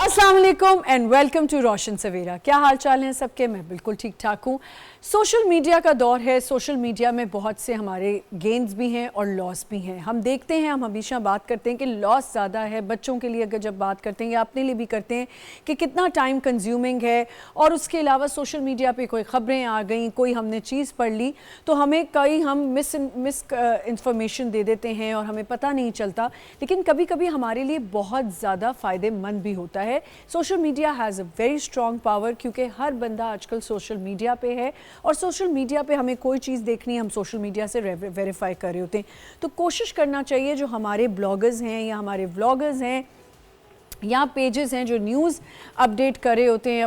अस्सलाम वालेकुम and welcome to रोशन सवेरा। क्या हाल चाल हैं सबके? मैं बिल्कुल ठीक ठाक हूँ। सोशल मीडिया का दौर है। सोशल मीडिया में बहुत से हमारे गेन्स भी हैं और लॉस भी हैं। हम देखते हैं, हम हमेशा बात करते हैं कि लॉस ज़्यादा है बच्चों के लिए, अगर जब बात करते हैं या अपने लिए भी करते हैं कि कितना टाइम कंज्यूमिंग है। और उसके अलावा सोशल मीडिया पे कोई ख़बरें आ गई, कोई हमने चीज़ पढ़ ली तो हमें कई हम मिस इंफॉर्मेशन दे देते हैं और हमें पता नहीं चलता। लेकिन कभी कभी हमारे लिए बहुत ज़्यादा फ़ायदेमंद भी होता है। Social media has a very strong power, क्योंकि हर बंदा आजकल सोशल मीडिया पे है और सोशल मीडिया पे हमें कोई चीज़ देखनी है, हम सोशल मीडिया से वेरीफाई कर रहे होते हैं। तो कोशिश करना चाहिए, जो हमारे ब्लॉगर्स हैं या हमारे व्लॉगर्स हैं या पेजेस हैं जो न्यूज़ अपडेट कर रहे होते हैं,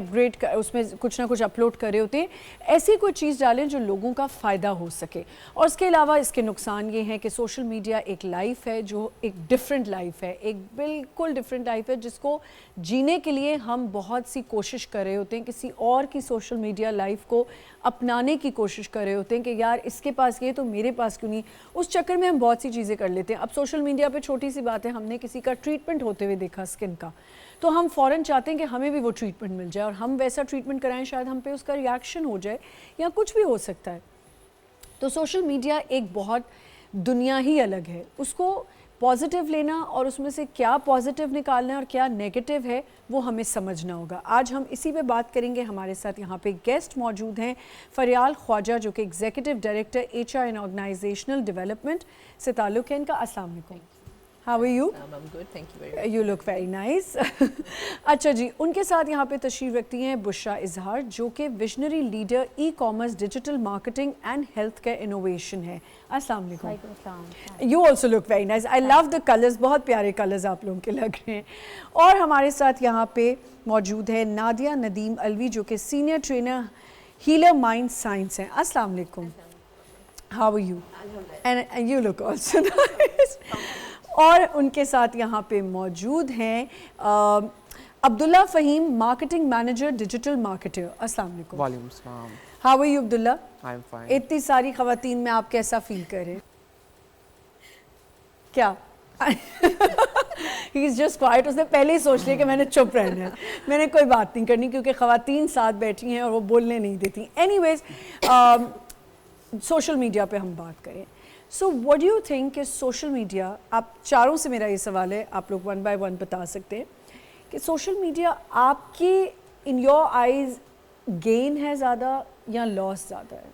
उसमें कुछ ना कुछ अपलोड कर रहे होते हैं, ऐसी कोई चीज़ डालें जो लोगों का फ़ायदा हो सके। और इसके अलावा इसके नुकसान ये हैं कि सोशल मीडिया एक लाइफ है जो एक डिफरेंट लाइफ है, एक बिल्कुल डिफरेंट लाइफ है जिसको जीने के लिए हम बहुत सी कोशिश कर रहे होते हैं, किसी और की सोशल मीडिया लाइफ को अपनाने की कोशिश कर रहे होते हैं कि यार इसके पास ये तो मेरे पास क्यों नहीं। उस चक्कर में हम बहुत सी चीज़ें कर लेते हैं। अब सोशल मीडिया पे छोटी सी बात है, हमने किसी का ट्रीटमेंट होते हुए देखा स्किन का, तो हम फ़ौरन चाहते हैं कि हमें भी वो ट्रीटमेंट मिल जाए और हम वैसा ट्रीटमेंट कराएं, शायद हम पे उसका रिएक्शन हो जाए या कुछ भी हो सकता है। तो सोशल मीडिया एक बहुत दुनिया ही अलग है, उसको पॉजिटिव लेना और उसमें से क्या पॉजिटिव निकालना है और क्या नेगेटिव है वो हमें समझना होगा। आज हम इसी पे बात करेंगे। हमारे साथ यहाँ पे गेस्ट मौजूद हैं, फरियाल ख्वाजा जो कि executive director HR and organisational development से ताल्लुक़ है इनका। अस्सलाम वालेकुम। How are you? I'm good, thank you very much. You look very nice. अच्छा जी, उनके साथ यहाँ पे तशरीफ़ रखती हैं बुशरा इजहार जो कि visionary leader e-commerce, digital marketing and health care innovation है। अस्सलाम वालेकुम। You also look very nice. I love the colors, बहुत प्यारे कलर्स आप लोगों के लग रहे हैं। और हमारे साथ यहाँ पे मौजूद है नादिया नदीम अलवी जो कि senior trainer healer mind science हैं। अस्सलाम वालेकुम। How are you? And you look also nice. और उनके साथ यहाँ पे मौजूद हैं Abdullah Fahim, marketing manager, digital marketer. अस्सलाम वालेकुम। वालेकुम सलाम। How are you Abdullah? I am fine. इतनी सारी ख़वातीन में आप कैसा फील कर रहे हैं? क्या? He is just quite. उसने पहले ही सोच लिया कि मैंने चुप रहना है, मैंने कोई बात नहीं करनी क्योंकि ख़वातीन साथ बैठी हैं और वो बोलने नहीं देती। एनीवेज, सोशल मीडिया पे हम बात करें। So what do you think कि सोशल मीडिया, आप चारों से मेरा ये सवाल है, आप लोग वन बाय वन बता सकते हैं कि सोशल मीडिया आपकी इन योर आइज गेन है ज़्यादा या लॉस ज़्यादा है?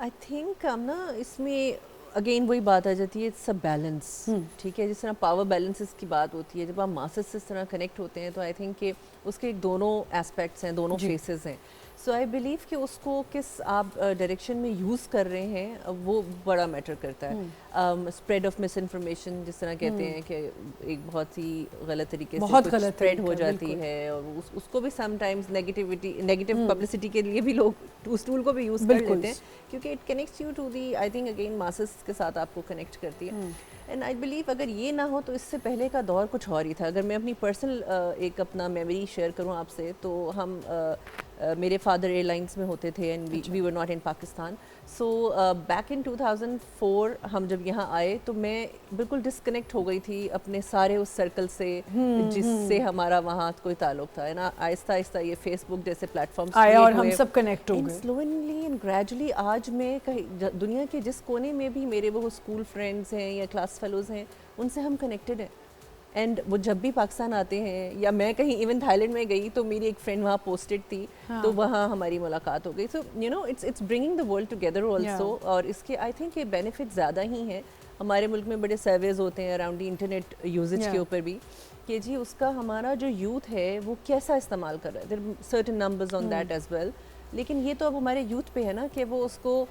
आई थिंक हम ना इसमें अगेन वही बात आ जाती है, इट्स अ बैलेंस। ठीक है, जिस तरह पावर बैलेंसेस की बात होती है, जब आप मासेस से इस तरह कनेक्ट होते हैं तो आई थिंक कि उसके दोनों एस्पेक्ट्स हैं, दोनों फेसेस हैं। सो आई बिलीव कि उसको किस आप डायरेक्शन में यूज़ कर रहे हैं वो बड़ा मैटर करता है। स्प्रेड ऑफ मिस इन्फॉर्मेशन जिस तरह कहते हैं कि एक बहुत ही गलत तरीके से स्प्रेड हो जाती है और उसको भी समटाइम्स नेगेटिव पब्लिसिटी के लिए भी लोग उस टूल को भी यूज़ कर लेते हैं क्योंकि it connects you to the, I think again masses के साथ आपको कनेक्ट करती है। एंड आई बिलीव अगर ये ना हो तो इससे पहले का दौर कुछ और ही था। अगर मैं अपनी पर्सनल एक अपना मेमोरी शेयर करूँ आपसे, तो हम मेरे फादर एयरलाइंस में होते थे and we were not in Pakistan. So back in 2004 हम जब यहाँ आए तो मैं बिल्कुल डिस्कनेक्ट हो गई थी अपने सारे उस सर्कल से जिससे हमारा वहाँ कोई ताल्लुक था। है ना, आहिस्ता आहिस्ता ये फेसबुक जैसे प्लेटफॉर्म्स आए और हम सब कनेक्ट हो गए स्लोली एंड ग्रेजुअली। आज मैं कहीं दुनिया के जिस कोने में भी मेरे वो स्कूल फ्रेंड्स हैं या क्लास फेलोज़ हैं, उनसे हम कनेक्टेड हैं। एंड वो जब भी पाकिस्तान आते हैं या मैं कहीं इवन थाईलैंड में गई तो मेरी एक फ्रेंड वहाँ पोस्टेड थी, हाँ। तो वहाँ हमारी मुलाकात हो गई। So you know it's bringing the world together also. और इसके आई थिंक ये बेनिफिट ज़्यादा ही हैं। हमारे मुल्क में बड़े सर्वेज होते हैं अराउंड द इंटरनेट यूजेज के ऊपर भी कि जी उसका हमारा जो यूथ है वो कैसा इस्तेमाल कर रहा है। There certain numbers on that as well. लेकिन ये तो अब हमारे यूथ पे है ना कि वो उसको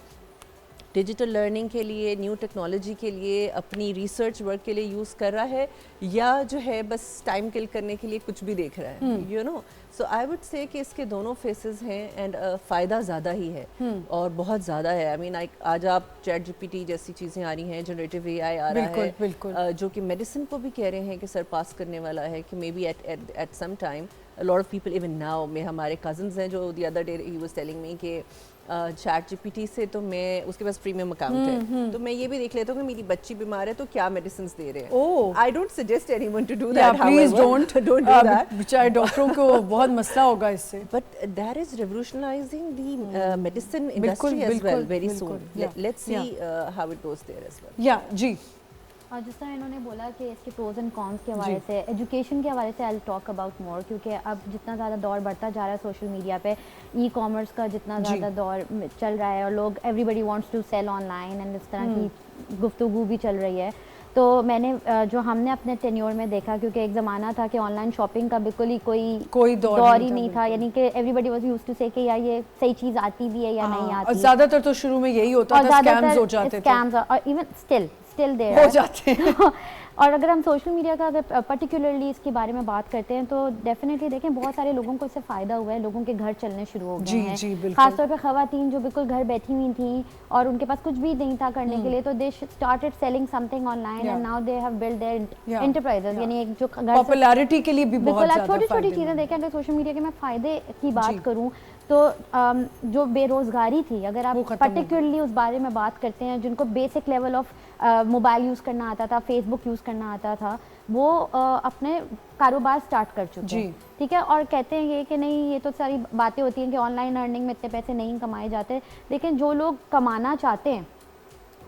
डिजिटल लर्निंग के लिए, न्यू टेक्नोलॉजी के लिए, अपनी रिसर्च वर्क के लिए यूज़ कर रहा है या जो है बस टाइम किल करने के लिए कुछ भी देख रहा है, you know. So I would say कि इसके दोनों फेसेस हैं एंड फ़ायदा ज़्यादा ही है और बहुत ज़्यादा है। आई मीन आज आप चैट GPT जैसी चीज़ें आ रही हैं, जनरेटिव AI आ रहा है जो कि मेडिसिन को भी कह रहे हैं कि सरपास करने वाला है कि maybe at some time. A lot of people even now, में हमारे cousins हैं जो the other day he was telling me कि चैट जीपीटी से, तो मैं उसके पास प्रीमियम अकाउंट है, तो मैं ये भी देख लेता हूँ कि मेरी बच्ची बीमार है तो क्या मेडिसिन दे रहे हैं। I don't suggest anyone to do that, please don't do that, बेचारे डॉक्टरों को बहुत मसला होगा इससे। But that is revolutionising the medicine industry as well very soon. Let's see how it goes there as well. या जी, और जिस तरह इन्होंने बोला कि इसके प्रोज एंड कॉन्स के हवाले से, एजुकेशन के हवाले से I will talk about more, क्योंकि अब जितना ज़्यादा दौर बढ़ता जा रहा है सोशल मीडिया पे, ई कॉमर्स का जितना ज़्यादा दौर चल रहा है और लोग everybody wants to sell online and इस तरह की गुफ्तगू भी चल रही है। तो मैंने जो हमने अपने टेन्योर में देखा, क्योंकि एक ज़माना था कि ऑनलाइन शॉपिंग का बिल्कुल ही कोई दौर ही नहीं था, यानी कि एवरीबडी वाज यूज्ड टू से कि यार ये सही चीज़ आती भी है या नहीं आती। ज़्यादातर तो शुरू में यही होता था, स्कैम्स हो जाते थे, स्कैम्स और इवन स्टिल देयर हो जाते हैं। और अगर हम सोशल मीडिया का अगर पर्टिकुलरली इसके बारे में बात करते हैं तो डेफिनेटली देखें बहुत सारे लोगों को इससे फ़ायदा हुआ है, लोगों के घर चलने शुरू हो गए हैं, खासतौर पर ख़वातीन जो बिल्कुल घर बैठी हुई थी और उनके पास कुछ भी नहीं था करने के लिए, तो they started selling something online and now they have build their enterprises, यानी एक जो पॉपुलैरिटी के लिए भी बहुत ज़्यादा छोटी-छोटी चीज़ें देखें। अगर सोशल मीडिया के मैं फ़ायदे की बात करूँ तो जो बेरोज़गारी थी, अगर आप पर्टिकुलरली उस बारे में बात करते हैं, जिनको basic level of mobile use करना आता था, फेसबुक यूज़ करना आता था, वो अपने कारोबार स्टार्ट कर चुके हैं, ठीक है। और कहते हैं ये कि नहीं, ये तो सारी बातें होती हैं कि ऑनलाइन अर्निंग में इतने पैसे नहीं कमाए जाते, लेकिन जो लोग कमाना चाहते हैं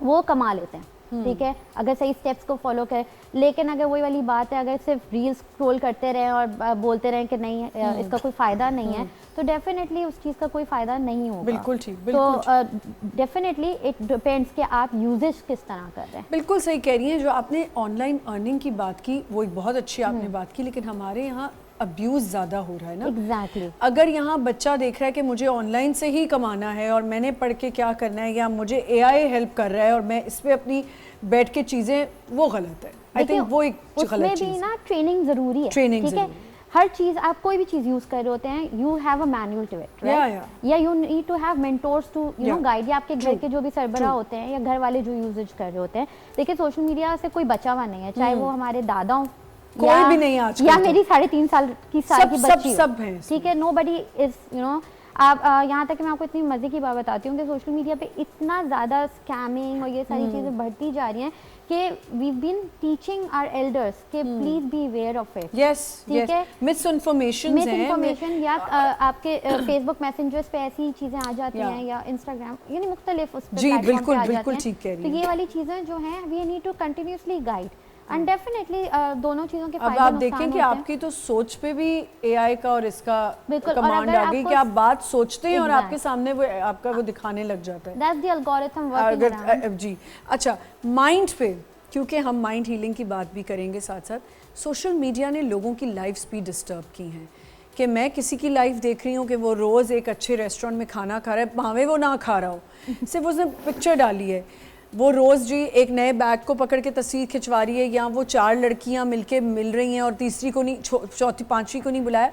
वो कमा लेते हैं, ठीक है, अगर सही स्टेप्स को फॉलो करें। लेकिन अगर वही वाली बात है, अगर सिर्फ रील्स स्क्रॉल करते रहें और बोलते रहें कि नहीं इसका कोई फ़ायदा नहीं है, तो डेफिनेटली उस चीज़ का कोई फ़ायदा नहीं होगा। बिल्कुल ठीक, तो डेफिनेटली इट डिपेंड्स कि आप यूजेज किस तरह कर रहे हैं। बिल्कुल सही कह रही हैं। जो आपने ऑनलाइन अर्निंग की बात की वो एक बहुत अच्छी आपने बात की, लेकिन हमारे यहाँ अब्यूज़ ज़्यादा हो रहा है ना। एग्जैक्टली। अगर यहाँ बच्चा देख रहा है कि मुझे ऑनलाइन से ही कमाना है और मैंने पढ़ के क्या करना है, या मुझे एआई हेल्प कर रहा है और मैं इस पे अपनी बैठ के चीज़ें, वो गलत है। आई थिंक वो एक गलत चीज़ है। उसमें भी ना ट्रेनिंग ज़रूरी है, ट्रेनिंग ठीक है। हर चीज़, आप कोई भी चीज़ यूज़ कर रहे होते हैं, you have a manual to it, right, या you need to have mentors to you know guide, या आपके घर के जो भी सरबराह होते हैं या घर वाले जो यूजेज कर रहे होते हैं। देखिए सोशल मीडिया से कोई बचा हुआ नहीं है, चाहे वो हमारे दादा हों, कोई भी नहीं आज या मेरी 3.5 साल की बच्ची, सब हैं, ठीक है। Nobody is you know. आप यहाँ तक कि मैं आपको इतनी मज़े की बात बताती हूँ कि सोशल मीडिया पे इतना ज़्यादा स्कैमिंग और ये सारी चीज़ें बढ़ती जा रही हैं कि we been teaching our elders कि please be aware of it. Yes, ठीक है, मिस इन्फॉर्मेशन या आपके फेसबुक मैसेंजर्स पे ऐसी चीज़ें आ जाती हैं, या इंस्टाग्राम, यानी मुख्तलिफ उस जी बिल्कुल ठीक कह रही हैं। तो ये वाली चीज़ें जो हैं we need to continuously guide and definitely दोनों चीज़ों के फायदे। अब आप देखें कि आपकी तो सोच पे भी एआई का और इसका कमांड आ गई कि आप बात सोचते हैं और आपके सामने वो आपका वो दिखाने लग जाता है। That's the algorithm working around. जी अच्छा, माइंड पे, क्योंकि हम माइंड हीलिंग की बात भी करेंगे साथ साथ, सोशल मीडिया ने लोगों की लाइफ्स भी डिस्टर्ब की हैं। कि मैं किसी की लाइफ देख रही हूँ कि वो रोज़ एक अच्छे रेस्टोरेंट में खाना खा रहा है, भावे वो ना खा रहा हो, सिर्फ उसने पिक्चर डाली है, वो रोज़ जी एक नए बैग को पकड़ के तस्वीर खिंचवा रही है, या वो 4 लड़कियां मिलके मिल रही हैं और तीसरी को नहीं, चौथी पांचवी को नहीं बुलाया।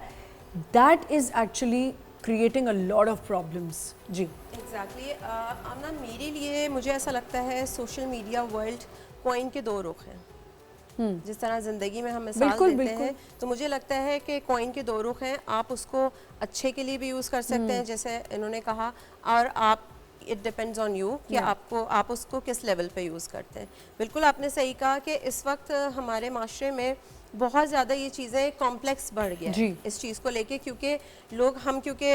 That is actually creating a lot of problems. जी एग्जैक्टली आमना, मेरे लिए मुझे ऐसा लगता है सोशल मीडिया वर्ल्ड कॉइन के 2 रुख हैं। जिस तरह ज़िंदगी में हम मिसाल देते हैं, तो मुझे लगता है कि कॉइन के 2 रुख हैं। आप उसको अच्छे के लिए भी यूज़ कर सकते हैं, जैसे इन्होंने कहा, और आप इट डिपेंड्स ऑन यू कि आप उसको किस लेवल पे यूज़ करते हैं। बिल्कुल आपने सही कहा कि इस वक्त हमारे माशरे में बहुत ज़्यादा ये चीज़ें कॉम्प्लेक्स बढ़ गया है इस चीज़ को लेके, क्योंकि लोग क्योंकि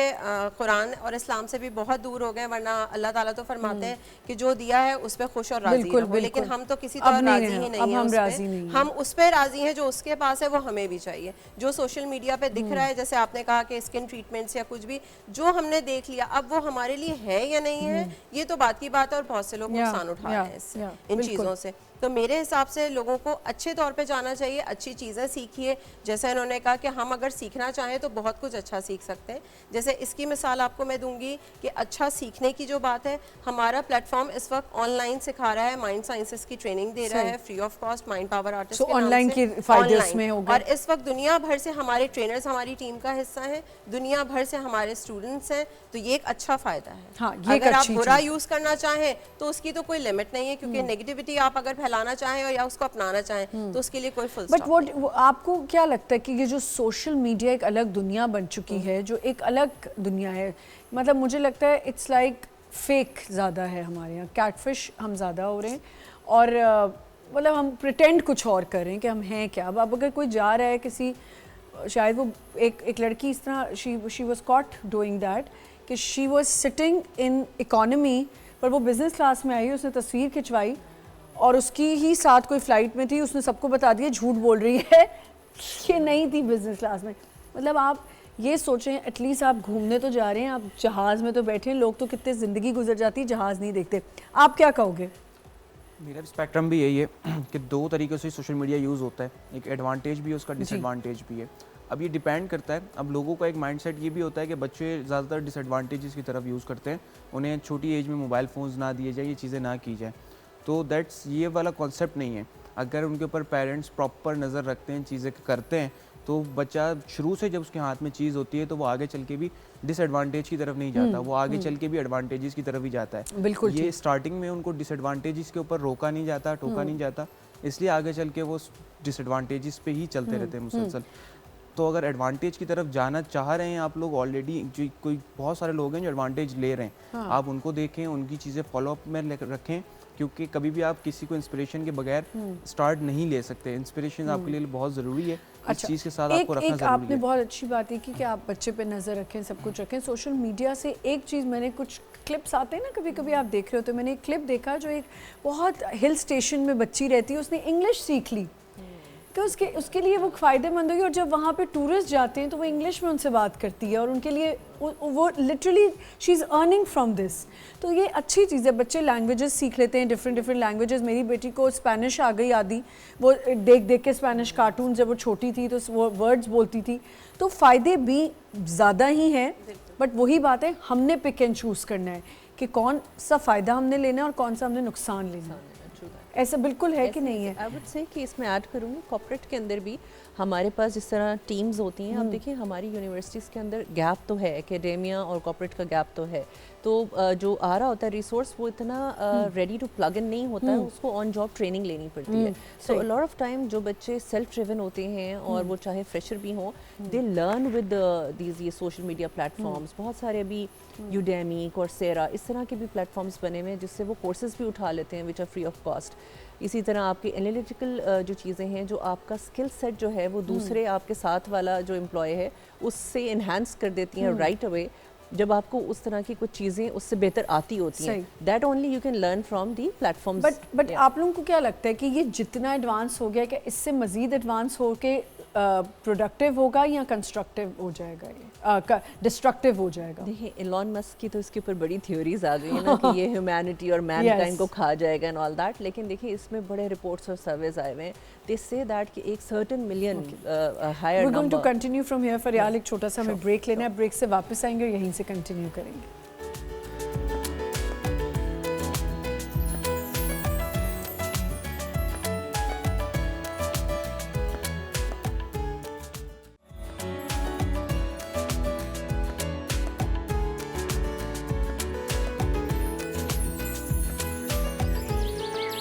कुरान और इस्लाम से भी बहुत दूर हो गए, वरना अल्लाह ताला तो फरमाते हैं कि जो दिया है उस पर खुश और राज़ी रहो, लेकिन हम तो किसी तरह राज़ी ही नहीं है, हम उस पर राज़ी हैं जो उसके पास है, वो हमें भी चाहिए। जो सोशल मीडिया पे दिख रहा है, जैसे आपने कहा कि स्किन ट्रीटमेंट्स या कुछ भी जो हमने देख लिया, अब वो हमारे लिए है या नहीं है, ये तो बात की बात है, और बहुत से लोग नुकसान उठा रहे हैं इन चीज़ों से। तो मेरे हिसाब से लोगों को अच्छे तौर पे जाना चाहिए, अच्छी चीज़ें सीखिए। जैसे इन्होंने कहा कि हम अगर सीखना चाहें तो बहुत कुछ अच्छा सीख सकते हैं। जैसे इसकी मिसाल आपको मैं दूंगी कि अच्छा सीखने की जो बात है, हमारा प्लेटफॉर्म इस वक्त ऑनलाइन सिखा रहा है, माइंड साइंसेस की ट्रेनिंग दे रहा है free of cost, mind power artist के ऑनलाइन के फायदे उसमें हो गए। और इस वक्त दुनिया भर से हमारे ट्रेनर्स हमारी टीम का हिस्सा हैं, दुनिया भर से हमारे स्टूडेंट्स हैं, तो ये एक अच्छा फ़ायदा है। हाँ, अगर आप बुरा यूज़ करना चाहें तो उसकी तो कोई लिमिट नहीं है, क्योंकि नेगेटिविटी आप अगर फैलाना चाहें और या उसको अपनाना चाहें तो उसके लिए कोई फुल स्टॉप। बट वो आपको क्या लगता है कि ये जो सोशल मीडिया एक अलग दुनिया बन चुकी है, जो एक अलग दुनिया है, मतलब मुझे लगता है इट्स लाइक फेक ज़्यादा है हमारे यहाँ, कैटफिश हम ज़्यादा हो रहे हैं और मतलब हम प्रिटेंड कुछ और कर रहे हैं कि हम हैं क्या। अब अगर कोई जा रहा है किसी, शायद वो एक लड़की इस तरह she was caught doing that कि she was sitting in economy पर वो बिज़नेस क्लास में आई, उसने तस्वीर खिंचवाई और उसकी ही साथ कोई फ़्लाइट में थी, उसने सबको बता दिया झूठ बोल रही है ये नहीं थी बिज़नेस क्लास में। मतलब आप ये सोचें, एटलीस्ट आप घूमने तो जा रहे हैं, आप जहाज़ में तो बैठे हैं, लोग तो कितने ज़िंदगी गुजर जाती है जहाज़ नहीं देखते। आप क्या कहोगे? मेरा स्पेक्ट्रम भी यही है कि दो तरीक़े से सोशल मीडिया यूज़ होता है, एक एडवांटेज भी है उसका, डिसएडवांटेज भी है। अब ये डिपेंड करता है, अब लोगों का एक माइंडसेट ये भी होता है कि बच्चे ज़्यादातर डिसएडवांटेजेस की तरफ यूज़ करते हैं, उन्हें छोटी एज में मोबाइल फ़ोन्स ना दिए जाए, ये चीज़ें ना की जाए, तो दैट्स ये वाला कॉन्सेप्ट नहीं है। अगर उनके ऊपर पेरेंट्स प्रॉपर नज़र रखते हैं, चीज़ें करते हैं, तो बच्चा शुरू से जब उसके हाथ में चीज़ होती है तो वो आगे चल के भी डिसएडवांटेज की तरफ नहीं जाता, वो आगे चल के भी एडवांटेजेस की तरफ ही जाता है। बिल्कुल ये स्टार्टिंग में उनको डिसएडवांटेजेस के ऊपर रोका नहीं जाता, टोका नहीं जाता, इसलिए आगे चल के वो डिसएडवांटेजेस पे ही चलते रहते हैं मुसलसल। तो अगर एडवांटेज की तरफ जाना चाह रहे हैं आप लोग, ऑलरेडी जो कोई बहुत सारे लोग हैं जो एडवांटेज ले रहे हैं, आप उनको देखें, उनकी चीज़ें फॉलोअप में रखें, क्योंकि कभी भी आप किसी को इंस्पिरेशन के बगैर स्टार्ट नहीं ले सकते। इंस्पिरेशन आपके लिए बहुत ज़रूरी है, इस चीज़ के साथ आपको रखना ज़रूरी है। आपने बहुत अच्छी बात है कि आप बच्चे पे नज़र रखें, सब कुछ रखें। सोशल मीडिया से एक चीज़, मैंने कुछ क्लिप्स आते हैं ना कभी कभी आप देख रहे हो, तो मैंने एक क्लिप देखा जो एक बहुत हिल स्टेशन में बच्ची रहती है, उसने इंग्लिश सीख ली तो उसके लिए वो फ़ायदेमंद होगी, और जब वहाँ पे टूरिस्ट जाते हैं तो वो इंग्लिश में उनसे बात करती है और उनके लिए वो literally she is earning from this. तो ये अच्छी चीज़ है, बच्चे लैंग्वेजेस सीख लेते हैं, डिफरेंट लैंग्वेजेस। मेरी बेटी को स्पेनिश आ गई आधी, वो देख के स्पेनिश कार्टून, जब वो छोटी थी तो वो वर्ड्स बोलती थी। तो फ़ायदे भी ज़्यादा ही हैं, बट वही बात है, हमने पिक एंड चूज़ करना है कि कौन सा फ़ायदा हमने लेना है और कौन सा हमने नुकसान लेना है। ऐसा बिल्कुल है कि नहीं है? आई वुड से कि इसमें ऐड करूँगी, कॉर्पोरेट के अंदर भी हमारे पास जिस तरह टीम्स होती हैं, आप देखिए हमारी यूनिवर्सिटीज़ के अंदर गैप तो है, एकेडेमिया और कॉर्पोरेट का गैप तो है, तो जो आ रहा होता है रिसोर्स वो इतना रेडी टू प्लग इन नहीं होता है, उसको ऑन जॉब ट्रेनिंग लेनी पड़ती है। सो लॉट ऑफ टाइम जो बच्चे सेल्फ ड्रिवन होते हैं और वो चाहे फ्रेशर भी हों, दे लर्न विद दीज ये सोशल मीडिया प्लेटफॉर्म्स। बहुत सारे अभी यूडेमी, कोर्सेरा, इस तरह के भी प्लेटफॉर्म्स बने हुए हैं जिससे वो कोर्सेज भी उठा लेते हैं which are free of cost. इसी तरह आपकी एनालिटिकल जो चीज़ें हैं, जो आपका स्किल सेट जो है वो दूसरे आपके साथ वाला जो एम्प्लॉय है उससे इन्हांस कर देती हैं राइट अवे। जब आपको उस तरह की कुछ चीज़ें उससे बेहतर आती होती हैं, that only you can learn from the platforms. But आप लोगों को क्या लगता है कि ये जितना एडवांस हो गया, क्या इससे मज़ीद एडवांस हो के प्रोडक्टिव होगा या कंस्ट्रक्टिव हो जाएगा, ये डिस्ट्रक्टिव हो जाएगा? देखिए एलॉन मस्क की तो इसके ऊपर बड़ी थ्योरीज आ गई है ना कि ये ह्यूमैनिटी और मैनकाइंड को खा जाएगा एंड ऑल दैट, लेकिन देखिए इसमें बड़े रिपोर्ट्स और सर्वेज आए हुए हैं, दे से दैट कि एक certain million higher number. We going to continue from here. Faryal, एक छोटा सा हमें ब्रेक लेना है, ब्रेक से वापस आएंगे और यहीं से कंटिन्यू करेंगे।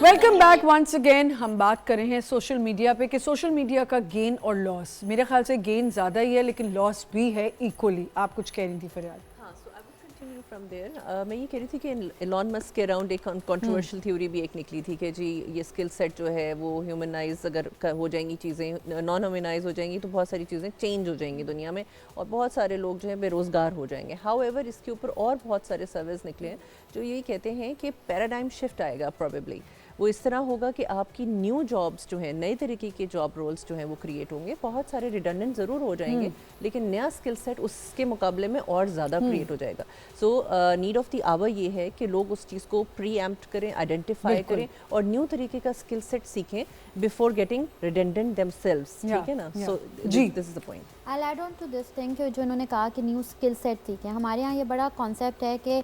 Welcome back once again. हम बात कर रहे हैं सोशल मीडिया पे कि सोशल मीडिया का गेन और लॉस। मेरे ख्याल से गेन ज़्यादा ही है लेकिन लॉस भी है इक्वली। आप कुछ कह रही थी फरियाद? हाँ, so I would continue from there. मैं ये कह रही थी कि एलॉन मस्क के अराउंड एक कंट्रोवर्शियल थ्योरी भी एक निकली थी कि जी ये स्किल सेट जो है वो ह्यूमनाइज अगर हो जाएंगी चीज़ें, नॉन ह्यूमनाइज हो जाएंगी तो बहुत सारी चीज़ें चेंज हो जाएंगी दुनिया में और बहुत सारे लोग जो है बेरोज़गार हो जाएंगे। हाउएवर इसके ऊपर और बहुत सारे सर्वेज निकले हैं जो यही कहते हैं कि पैराडाइम शिफ्ट आएगा प्रॉबेबली। वो इस तरह होगा कि आपकी न्यू जॉब्स जो हैं, नए तरीके के जॉब रोल्स जो हैं वो क्रिएट होंगे। बहुत सारे रिडंडेंट ज़रूर हो जाएंगे लेकिन नया स्किल सेट उसके मुकाबले में और ज़्यादा क्रिएट हो जाएगा। So need of the hour ये है कि लोग उस चीज़ को प्री एम्प्ट करें, आइडेंटिफाई करें और न्यू तरीके का स्किल सेट सीखें बिफोर गेटिंग रिडंडेंट देमसेल्व्स। ठीक है ना? So this is the point. I add on to this thing कि जो उन्होंने कहा कि न्यू स्किल सेट सीखें, हमारे यहाँ ये बड़ा कॉन्सेप्ट है कि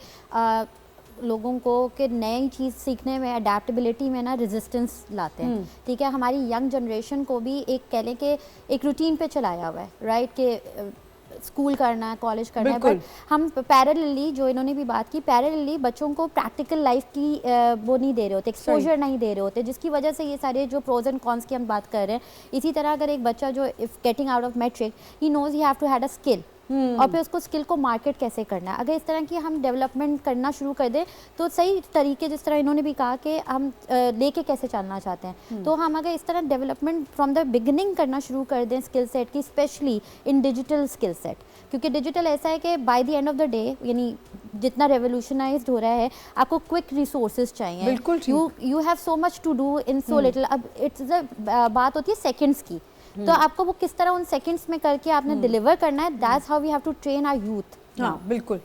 लोगों को कि नई चीज़ सीखने में अडेप्टेबिलिटी में ना रेजिस्टेंस लाते हैं। ठीक है, हमारी यंग जनरेशन को भी एक कह लें कि एक रूटीन पे चलाया हुआ है, राइट, कि स्कूल करना है, कॉलेज करना है, बट हम पैरेलली, जो इन्होंने भी बात की, पैरेलली बच्चों को प्रैक्टिकल लाइफ की वो नहीं दे रहे होते, एक्सपोजर नहीं दे रहे होते, जिसकी वजह से ये सारे जो प्रोज एंड कॉन्स की हम बात कर रहे हैं। इसी तरह अगर एक बच्चा जो if getting out of matric, he knows he have to had a skill, और फिर उसको स्किल को मार्केट कैसे करना है। अगर इस तरह की हम डेवलपमेंट करना शुरू कर दें तो सही तरीके, जिस तरह इन्होंने भी कहा कि हम लेके कैसे चलना चाहते हैं, तो हम अगर इस तरह डेवलपमेंट फ्रॉम द बिगिनिंग करना शुरू कर दें स्किल सेट की, specially in digital skill set, क्योंकि डिजिटल ऐसा है कि by the end of the day, यानी जितना रेवोल्यूशनाइज्ड हो रहा है, आपको क्विक रिसोर्सेज चाहिए। बिल्कुल you have so much to do in so little. अब इट्स बात होती है सेकंड्स की, तो आपको वो किस तरह उन सेकंड्स में करके आपने डिलीवर करना है। That's how we have to train our youth. हाँ बिल्कुल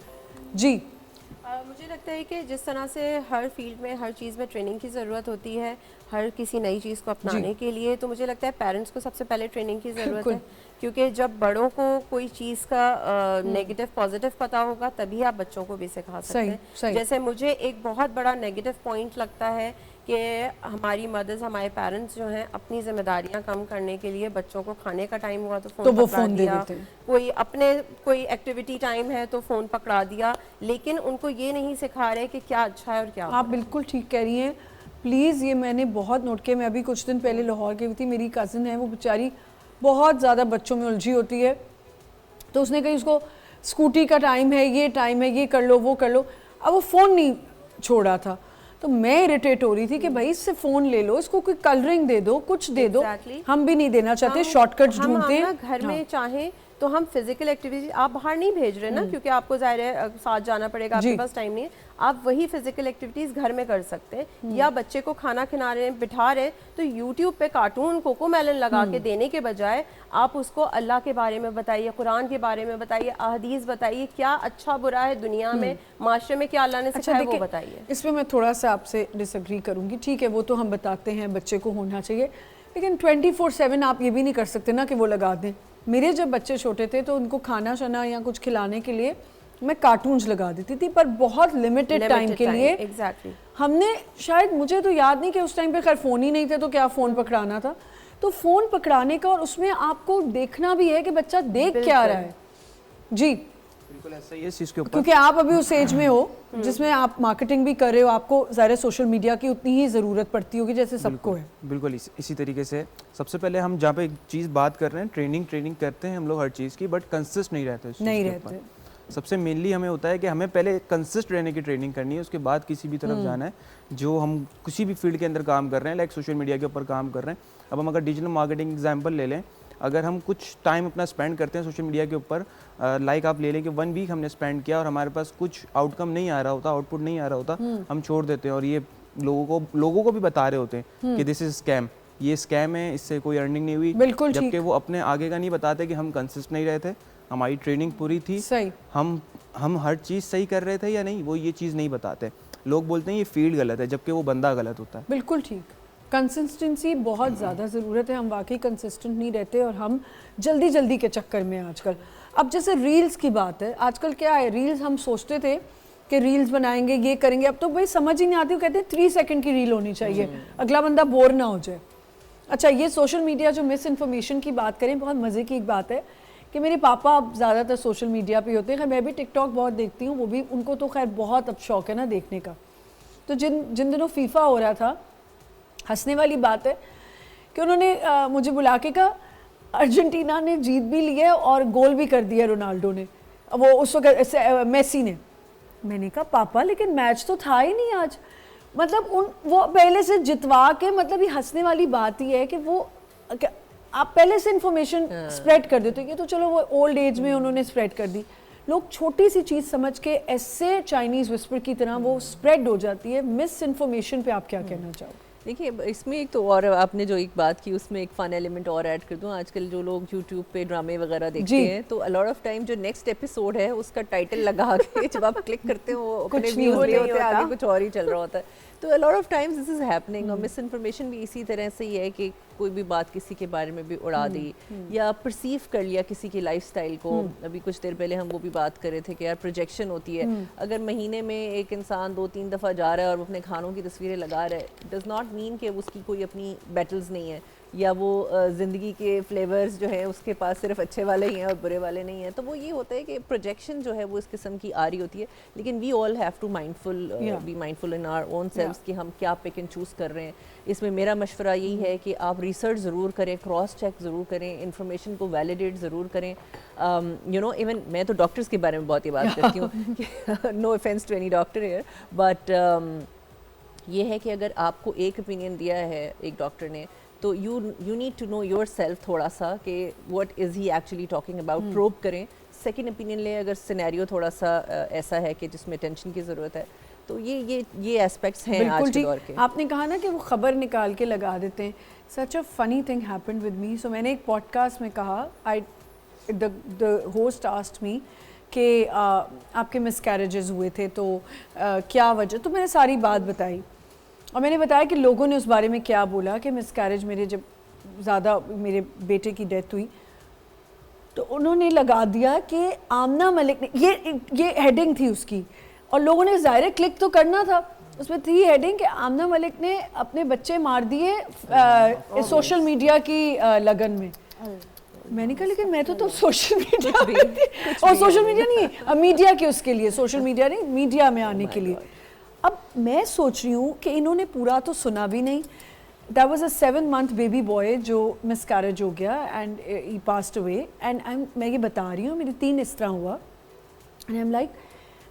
जी। मुझे लगता है कि जिस तरह से हर फील्ड में, हर चीज़ में ट्रेनिंग की ज़रूरत होती है, हर किसी नई चीज़ को अपनाने के लिए, तो मुझे लगता है पेरेंट्स को सबसे पहले ट्रेनिंग की ज़रूरत है, क्योंकि जब बड़ों को कोई चीज़ का नेगेटिव पॉजिटिव पता होगा तभी आप बच्चों को भी सिखा सकते हैं। जैसे मुझे एक बहुत बड़ा नेगेटिव पॉइंट लगता है कि हमारी मदर्स, हमारे पेरेंट्स जो हैं, अपनी जिम्मेदारियां कम करने के लिए बच्चों को खाने का टाइम हुआ तो वो फोन दे देते हैं, कोई एक्टिविटी टाइम है तो फ़ोन पकड़ा दिया, लेकिन उनको ये नहीं सिखा रहे कि क्या अच्छा है और क्या। आप बिल्कुल ठीक कह रही हैं। प्लीज़, ये मैंने बहुत नोट किया। मैं अभी कुछ दिन पहले लाहौर गई थी, मेरी कज़न है, वो बेचारी बहुत ज़्यादा बच्चों में उलझी होती है, तो उसने कही उसको स्कूटी का टाइम है, ये टाइम है, ये कर लो, वो कर लो। अब वो फ़ोन नहीं छोड़ा था, तो मैं इरिटेट हो रही थी कि भाई इससे फ़ोन ले लो, इसको कोई कलरिंग दे दो, कुछ दे दो। हम भी नहीं देना चाहते, शॉर्टकट्स ढूंढते हैं। घर में चाहें तो हम फिजिकल एक्टिविटी, आप बाहर नहीं भेज रहे ना, क्योंकि आपको ज़ाहिर है साथ जाना पड़ेगा, आपके पास टाइम नहीं है, आप वही फिजिकल एक्टिविटीज़ घर में कर सकते हैं। या बच्चे को खाना खिला रहे हैं, बिठा रहे हैं, तो यूट्यूब पे कार्टून कोको मेलन लगा के देने के बजाय आप उसको अल्लाह के बारे में बताइए, कुरान के बारे में बताइए, अहदीस बताइए, क्या अच्छा बुरा है दुनिया में, माशरे में क्या अल्लाह ने सिखाया वो बताइए। इसमें मैं थोड़ा सा आपसे डिसएग्री करूँगी। ठीक है, वो तो हम बताते हैं बच्चे को होना चाहिए, लेकिन 24/7 आप ये भी नहीं कर सकते ना कि वो लगा दें। मेरे जब बच्चे छोटे थे तो उनको खाना शाना या कुछ खिलाने के लिए मैं कार्टून्स लगा देती थी, पर बहुत लिमिटेड टाइम के लिए। एग्जैक्टली। हमने शायद, मुझे तो याद नहीं कि उस टाइम पे खैर फ़ोन ही नहीं थे तो क्या फ़ोन पकड़ाना था, तो फ़ोन पकड़ाने का और उसमें आपको देखना भी है कि बच्चा देख क्या रहा है। जी बिल्कुल ऐसा ही है इस चीज़ के ऊपर, क्योंकि आप अभी उस एज में हो जिसमें आप मार्केटिंग भी कर रहे हो, आपको ज़ाहिर सोशल मीडिया की उतनी ही ज़रूरत पड़ती होगी जैसे सबको है। बिल्कुल इसी तरीके से सबसे पहले हम जहाँ पे एक चीज़ बात कर रहे हैं, ट्रेनिंग करते हैं हम लोग हर चीज़ की, बट कंसिस्ट नहीं रहते उस चीज़ नहीं के रहते। ऊपर। सबसे मेनली हमें होता है कि हमें पहले कंसिस्ट रहने की ट्रेनिंग करनी है, उसके बाद किसी भी तरफ जाना है। जो हम किसी भी फील्ड के अंदर काम कर रहे हैं, लाइक सोशल मीडिया के ऊपर काम कर रहे हैं, अब हम अगर डिजिटल मार्केटिंग एग्जांपल ले लें, अगर हम कुछ टाइम अपना स्पेंड करते हैं सोशल मीडिया के ऊपर, लाइक आप ले लें कि 1 वीक हमने स्पेंड किया और हमारे पास कुछ आउटकम नहीं आ रहा होता, आउटपुट नहीं आ रहा होता, हम छोड़ देते हैं और ये लोगों को भी बता रहे होते हैं कि दिस इज स्कैम, ये स्कैम है, इससे कोई अर्निंग नहीं हुई। बिल्कुल, जबकि वो अपने आगे का नहीं बताते कि हम कंसिस्ट नहीं रहे थे, हमारी ट्रेनिंग पूरी थी, सही, हम हर चीज़ सही कर रहे थे या नहीं, वो ये चीज़ नहीं बताते। लोग बोलते हैं ये फील्ड गलत है, जबकि वो बंदा गलत होता है। बिल्कुल ठीक। कंसिस्टेंसी बहुत ज़्यादा ज़रूरत है। हम वाकई कंसिस्टेंट नहीं रहते और हम जल्दी के चक्कर में आजकल। अब जैसे रील्स की बात है, आजकल क्या है, रील्स हम सोचते थे कि रील्स बनाएंगे, ये करेंगे, अब तो भाई समझ ही नहीं आती। वो कहते हैं 3 सेकंड की रील होनी चाहिए, अगला बंदा बोर ना हो जाए। अच्छा, ये सोशल मीडिया जो मिस इन्फॉर्मेशन की बात करें, बहुत मज़े की एक बात है कि मेरे पापा अब ज़्यादातर सोशल मीडिया पे होते हैं। खैर मैं भी टिकटॉक बहुत देखती हूँ, वो भी, उनको तो खैर बहुत अब शौक है ना देखने का। तो जिन दिनों फीफा हो रहा था, हंसने वाली बात है कि उन्होंने मुझे बुला के कहा अर्जेंटीना ने जीत भी लिया और गोल भी कर दिया रोनाल्डो ने, वो उस वक्त मेसी ने। मैंने कहा पापा लेकिन मैच तो था ही नहीं आज। मतलब वो पहले से जितवा के, मतलब ये हंसने वाली बात ही है कि वो आप पहले से इंफॉर्मेशन स्प्रेड कर देते हो। ये तो चलो वो ओल्ड एज में उन्होंने स्प्रेड कर दी, लोग छोटी सी चीज़ समझ के ऐसे चाइनीज़ विस्पर की तरह वो स्प्रेड हो जाती है। मिस इन्फॉर्मेशन पे आप क्या कहना चाहोगे? देखिए, इसमें एक तो और आपने जो एक बात की उसमें एक फन एलिमेंट और ऐड कर दूं। आजकल जो लोग यूट्यूब पे ड्रामे वगैरह देखते हैं, तो अ लॉट ऑफ टाइम जो नेक्स्ट एपिसोड है उसका टाइटल लगा के जब आप क्लिक करते हो वो अपने व्यू नहीं होते, आगे कुछ और ही चल रहा होता है। तो अ lot of times this is happening. और मिस इन्फॉर्मेशन भी इसी तरह से ही है कि कोई भी बात किसी के बारे में भी उड़ा दी या परसीव कर लिया किसी की लाइफस्टाइल को। अभी कुछ देर पहले हम वो भी बात कर रहे थे कि यार प्रोजेक्शन होती है। अगर महीने में एक इंसान 2-3 दफ़ा जा रहा है और वो अपने खानों की तस्वीरें लगा रहा है, डज नॉट मीन कि उसकी कोई अपनी बैटल्स नहीं है, या वो ज़िंदगी के फ्लेवर्स जो है उसके पास सिर्फ अच्छे वाले ही हैं और बुरे वाले नहीं हैं। तो वो ये होता है कि प्रोजेक्शन जो है वो इस किस्म की आ रही होती है, लेकिन we all have to be mindful in our own selves कि हम क्या पिक एंड चूज़ कर रहे हैं। इसमें मेरा मशवरा यही है कि आप रिसर्च ज़रूर करें, क्रॉस चेक ज़रूर करें, इन्फॉर्मेशन को वैलिडेट ज़रूर करें। यू नो, इवन मैं तो डॉक्टर्स के बारे में बहुत ही बात करती हूँ, no offence to any doctor here, but ये है कि अगर आपको एक ओपिनियन दिया है एक डॉक्टर ने, तो you need to know yourself थोड़ा सा कि what is he actually talking about, probe करें, सेकंड ओपिनियन लें अगर सिनेरियो थोड़ा सा ऐसा है कि जिसमें टेंशन की ज़रूरत है। तो ये एस्पेक्ट्स हैं आज के दौर के। आपने कहा ना कि वो खबर निकाल के लगा देते हैं, such a funny thing happened with me. So मैंने एक पॉडकास्ट में कहा, द होस्ट आस्क्ड मी कि आपके मिसकैरेजेस हुए थे तो क्या वजह, तो मैंने सारी बात बताई और मैंने बताया कि लोगों ने उस बारे में क्या बोला कि मिसकैरेज मेरे जब ज़्यादा मेरे बेटे की डेथ हुई तो उन्होंने लगा दिया कि आमना मलिक ने, ये हेडिंग थी उसकी, और लोगों ने ज़ाहिर क्लिक तो करना था, उसमें थी हेडिंग कि आमना मलिक ने अपने बच्चे मार दिए सोशल मीडिया की लगन में। मैंने कहा लेकिन मैं तो सोशल मीडिया में थी, और सोशल मीडिया नहीं, मीडिया के उसके लिए, सोशल मीडिया नहीं, मीडिया में आने के लिए। अब मैं सोच रही हूँ कि इन्होंने पूरा तो सुना भी नहीं। That was a 7-month baby boy जो मिसकैरेज हो गया and he passed away and मैं ये बता रही हूँ, मेरी 3 इस तरह हुआ and I'm like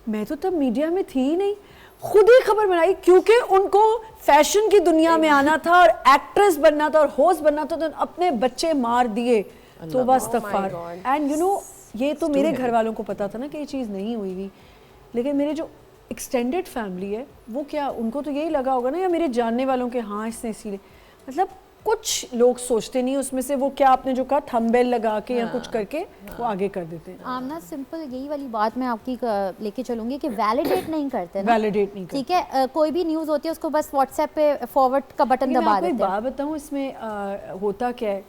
मैं तो तब मीडिया में थी ही नहीं, खुद ही खबर बनाई क्योंकि उनको फैशन की दुनिया में आना था और एक्ट्रेस बनना था और होस्ट बनना था, तो अपने बच्चे मार दिए। तो बस तफार एंड यू नो, ये तो मेरे घर वालों को पता था ना कि ये चीज़ नहीं हुई थी, लेकिन मेरे जो एक्सटेंडेड फैमिली है वो क्या, उनको तो यही लगा होगा ना, या मेरे जानने वालों के हाँ इसने इसीलिए, मतलब कुछ लोग सोचते नहीं उसमें से वो क्या आपने जो कहा थंबनेल लगा के या कुछ करके वो आगे कर देते हैं। आमना सिंपल यही वाली बात मैं आपकी लेके चलूंगी कि वैलिडेट नहीं करते ना, वैलिडेट नहीं करते, ठीक है। कोई भी न्यूज़ होती है उसको बस व्हाट्सएप पे फॉरवर्ड का बटन दबा देते हैं। मैं बात बताऊँ इसमें होता क्या है,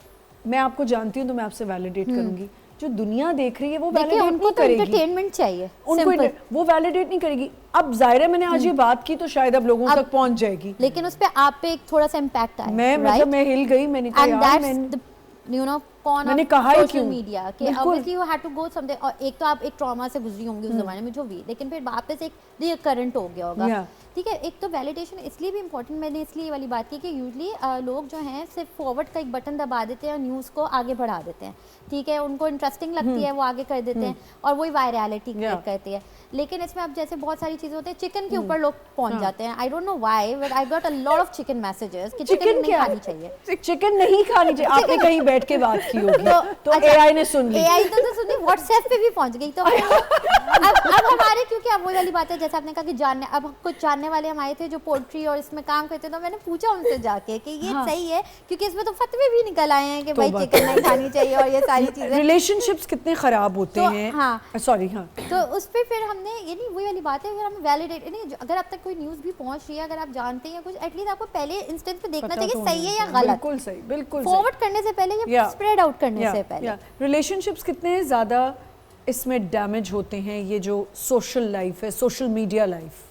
मैं आपको जानती हूँ तो मैं आपसे वैलिडेट करूंगी, जो दुनिया देख रही है वो वैलिडेट नहीं करेगी, एंटरटेनमेंट चाहिए उनको, वो वैलिडेट नहीं करेगी। अब जाहिर है मैंने आज ये बात की तो शायद अब लोगों तक पहुंच जाएगी, लेकिन उस पे आप पे एक थोड़ा सा इम्पैक्ट आया। मतलब मैं हिल गई, मैंने कहा यार यू नो कौन मैंने कहा ही सोशल मीडिया के obviously you had to go something, और एक तो आप एक ट्रॉमा से गुजरी होंगी उस जमाने में जो भी, लेकिन फिर वापस एक रिकरेंट हो गया होगा, ठीक है। एक तो वैलिडेशन इसलिए भी इंपॉर्टेंट, मैंने इसलिए ये वाली बात की कि यूजली लोग जो हैं सिर्फ फॉरवर्ड का एक बटन दबा देते हैं और न्यूज़ को आगे बढ़ा देते हैं, ठीक है, उनको इंटरेस्टिंग लगती है वो आगे कर देते हैं और वही वायरलिटी क्रिएट करती है। लेकिन इसमें अब जैसे बहुत सारी चीज़ें होती है, चिकन के ऊपर लोग पहुंच जाते हैं। I don't know why but I got a lot of chicken messages कि चिकन नहीं खानी चाहिए, चिकन नहीं खानी चाहिए। आपने कहीं बैठ के बात की होगी तो एआई ने सुन ली, एआई तो सुन ली, व्हाट्सएप पे भी पहुंच गई। तो अब हमारे, क्योंकि अब वही वाली बात है जैसे आपने कहा कि जानने, अब कुछ जानने वाले हम आए थे जो पोल्ट्री और इसमें काम करते, तो मैंने पूछा उनसे जाके कि ये सही है, क्योंकि इसमें तो फतवे भी निकल आए हैं कि भाई चिकन नहीं खानी चाहिए और ये सारी चीजें। रिलेशनशिप्स कितने खराब होते हैं। हाँ सॉरी, हाँ, तो उस पर फिर हमने ये नहीं, वही वाली बात है, अगर हम वैलिडेट नहीं, अगर आप तक कोई न्यूज़ भी पहुंच रही है, अगर आप जानते हैं कुछ, एटलीस्ट आपको पहले इंस्टेंस पे देखना चाहिए सही है या गलत। बिल्कुल सही, बिल्कुल फॉरवर्ड करने से पहले या स्प्रेड आउट करने से पहले। रिलेशनशिप्स कितने ज़्यादा इसमें डैमेज होते हैं, ये जो सोशल लाइफ है, सोशल मीडिया लाइफ।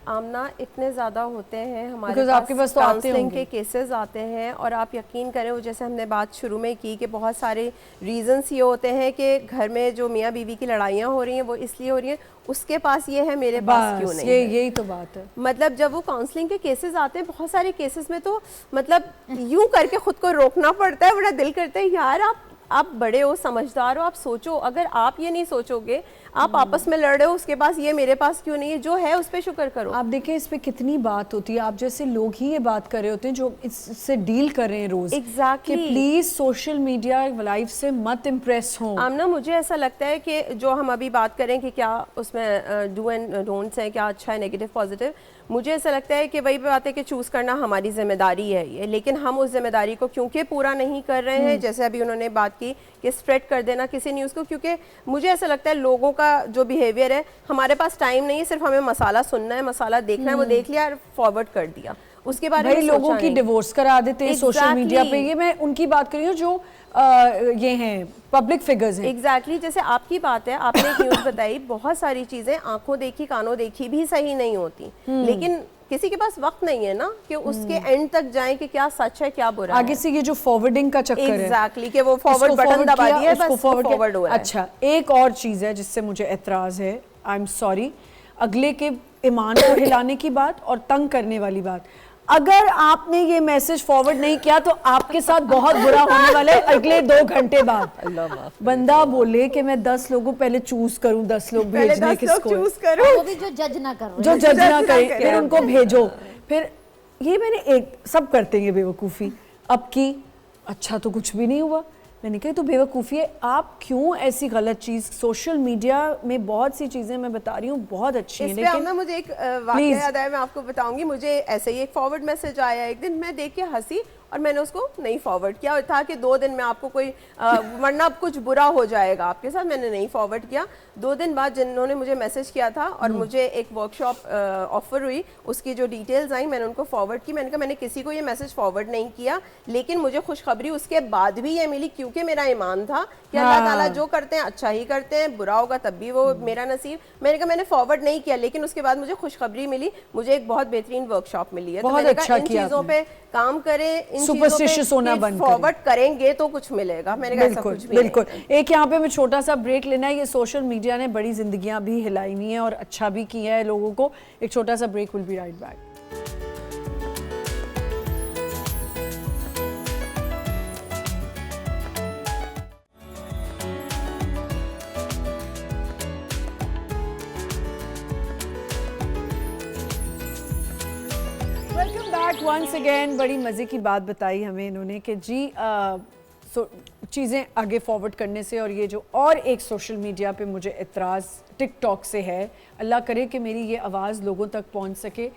आमना इतने ज़्यादा होते हैं हमारे आपके पास तो काउंसलिंग के केसेस आते हैं, और आप यकीन करें वो जैसे हमने बात शुरू में की कि बहुत सारे रीजंस ये होते हैं कि घर में जो मियाँ बीवी की लड़ाइयाँ हो रही हैं वो इसलिए हो रही हैं, उसके पास ये है मेरे पास क्यों नहीं है। यही तो बात है। मतलब जब वो काउंसलिंग के केसेस आते हैं, बहुत सारे केसेस में तो मतलब यूं करके खुद को रोकना पड़ता है, बड़ा दिल करता है यार आप बड़े हो, समझदार हो, आप सोचो। अगर आप ये नहीं सोचोगे, आप आपस में लड़ रहे हो, उसके पास ये मेरे पास क्यों नहीं है, जो है उस पर शुक्र करो। आप देखें इस पे कितनी बात होती है, आप जैसे लोग ही ये बात कर रहे होते हैं जो इससे डील कर रहे हैं रोज। Exactly, please social media life से मत इम्प्रेस हो। आमना मुझे ऐसा लगता है कि जो हम अभी बात करें कि क्या उसमें डू एंड डोंट्स हैं, क्या अच्छा है, नेगेटिव पॉजिटिव, मुझे ऐसा लगता है कि वही बात है कि चूज़ करना हमारी जिम्मेदारी है ये, लेकिन हम उस जिम्मेदारी को क्योंकि पूरा नहीं कर रहे हैं, जैसे अभी उन्होंने बात की कि स्प्रेड कर देना किसी न्यूज़ को, क्योंकि मुझे ऐसा लगता है लोगों का जो बिहेवियर है, हमारे पास टाइम नहीं है, सिर्फ हमें मसाला सुनना है, मसाला देखना है, वो देख लिया और फॉरवर्ड कर दिया, उसके बारे में लोगों की डिवोर्स करा देते हैं सोशल मीडिया पे। ये मैं उनकी बात कर रही हूँ जो ये हैं पब्लिक फिगर्स हैं। एग्जैक्टली, जैसे आपकी बात है, आपने एक न्यूज़ बताई, बहुत सारी चीज़ें आंखों देखी कानों देखी भी सही नहीं होती, लेकिन किसी के पास वक्त नहीं है ना कि उसके एंड तक जाएं कि क्या सच है क्या बुरा आगे से ये जो फॉरवर्डिंग का चक्कर है एग्जैक्टली कि वो फॉरवर्ड बटन दबा दिया बस फॉरवर्ड हुआ है। अच्छा, एक और चीज़ है जिससे मुझे एतराज़ है, आई एम सॉरी, अगले के ईमान को हिलाने की बात और तंग करने वाली बात। अगर आपने ये मैसेज फॉरवर्ड नहीं किया तो आपके साथ बहुत बुरा होने वाला है अगले 2 घंटे बाद। बंदा बोले कि मैं 10 लोगों पहले चूज करूं, 10 लोग भेजने किसको, वो भी जो जज ना कर जो जज ना करे, फिर उनको भेजो। फिर ये मैंने एक सब करते हैं बेवकूफ़ी अब की। अच्छा तो कुछ भी नहीं हुआ, मैंने कहा तो बेवकूफ़ी है। आप क्यों ऐसी गलत चीज़, सोशल मीडिया में बहुत सी चीज़ें मैं बता रही हूँ बहुत अच्छी हैं, लेकिन मुझे एक वाकया याद आया, मैं आपको बताऊंगी। मुझे ऐसे ही एक फॉरवर्ड मैसेज आया एक दिन, मैं देख के हंसी और मैंने उसको नहीं फॉरवर्ड किया, और था कि 2 दिन में आपको कोई वरना कुछ बुरा हो जाएगा आपके साथ, मैंने नहीं फॉरवर्ड किया। 2 दिन बाद जिन्होंने मुझे मैसेज किया था और मुझे एक वर्कशॉप ऑफर हुई, उसकी जो डिटेल्स आई मैंने उनको फॉरवर्ड की। मैंने कहा मैंने किसी को ये मैसेज फॉरवर्ड नहीं किया, लेकिन मुझे खुशखबरी उसके बाद भी ये मिली क्योंकि मेरा ईमान था कि अल्लाह ताला जो करते हैं अच्छा ही करते हैं, बुरा होगा तब भी वो मेरा नसीब। मैंने कहा मैंने फॉरवर्ड नहीं किया, लेकिन उसके बाद मुझे खुशखबरी मिली, मुझे एक बहुत बेहतरीन वर्कशॉप मिली है। तो मैंने कहा इन चीज़ों पे काम करें, सुपरस्टिशियस होना बंद करें, फॉरवर्ड करेंगे तो कुछ मिलेगा। मैंने कहा ऐसा कुछ भी बिल्कुल। एक यहाँ पे मैं छोटा सा ब्रेक लेना है। ये सोशल मीडिया ने बड़ी जिंदगियां भी हिलाई हुई हैं और अच्छा भी किया है लोगों को। एक छोटा सा break, will be right back. Welcome back once again. बड़ी मज़े की बात बताई हमें इन्होंने कि जी चीज़ें आगे फॉरवर्ड करने से, और ये जो और एक सोशल मीडिया पे मुझे एतराज़ टिकटॉक से है, अल्लाह करे कि मेरी ये आवाज़ लोगों तक पहुंच सके।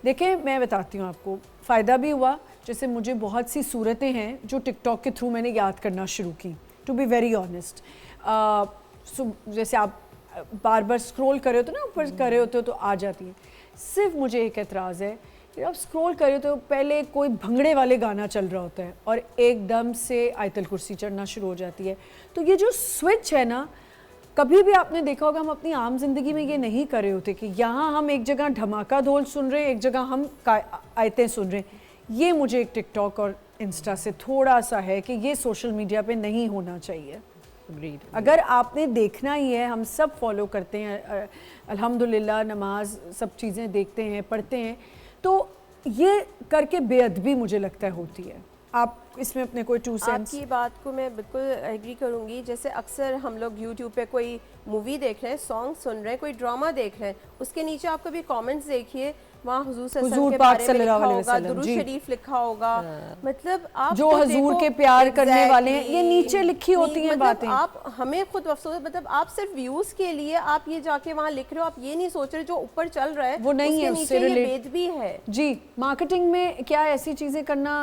देखें मैं बताती हूँ आपको, फ़ायदा भी हुआ। जैसे मुझे बहुत सी सूरतें हैं जो टिकटॉक के थ्रू मैंने याद करना शुरू की, टू बी वेरी ऑनेस्ट। जैसे आप बार बार स्क्रॉल कर रहे होते हो ना, ऊपर कर रहे होते हो तो आ जाती है। सिर्फ मुझे एक एतराज़ है कि आप स्क्रॉल कर रहे हो तो पहले कोई भंगड़े वाले गाना चल रहा होता है और एकदम से आयतल कुर्सी चढ़ना शुरू हो जाती है। तो ये जो स्विच है ना, कभी भी आपने देखा होगा, हम अपनी आम जिंदगी में ये नहीं कर रहे होते कि यहाँ हम एक जगह धमाका ढोल सुन रहे हैं, एक जगह हम आयतें सुन रहे हैं। ये मुझे एक टिकटॉक और इंस्टा से थोड़ा सा है कि ये सोशल मीडिया पे नहीं होना चाहिए। अगर आपने देखना ही है, हम सब फॉलो करते हैं अल्हम्दुलिल्लाह, नमाज सब चीज़ें देखते हैं, पढ़ते हैं, तो ये करके बेअदबी मुझे लगता है होती है। आप इसमें अपने कोई 2 सेंस? आपकी बात को मैं बिल्कुल एग्री करूंगी। जैसे अक्सर हम लोग यूट्यूब पे कोई मूवी देख रहे हैं, सॉन्ग सुन रहे हैं, कोई ड्रामा देख रहे हैं, उसके नीचे आप कभी कमेंट्स देखिए, वहाँ हुजूर सल्लल्लाहु अलैहि वसल्लम के बारे में लिखा होगा, दुरूद शरीफ लिखा होगा। मतलब आप जो हुजूर के प्यार करने वाले हैं, ये नीचे लिखी होती हैं बातें। आप हमें खुद अफसोस, मतलब आप सिर्फ व्यूज के लिए आप ये जाके वहाँ लिख रहे हो, आप ये नहीं सोच रहे जो ऊपर चल रहा है वो नहीं है, उसके नीचे ये वेद भी है। जी, मार्केटिंग में क्या ऐसी चीजें करना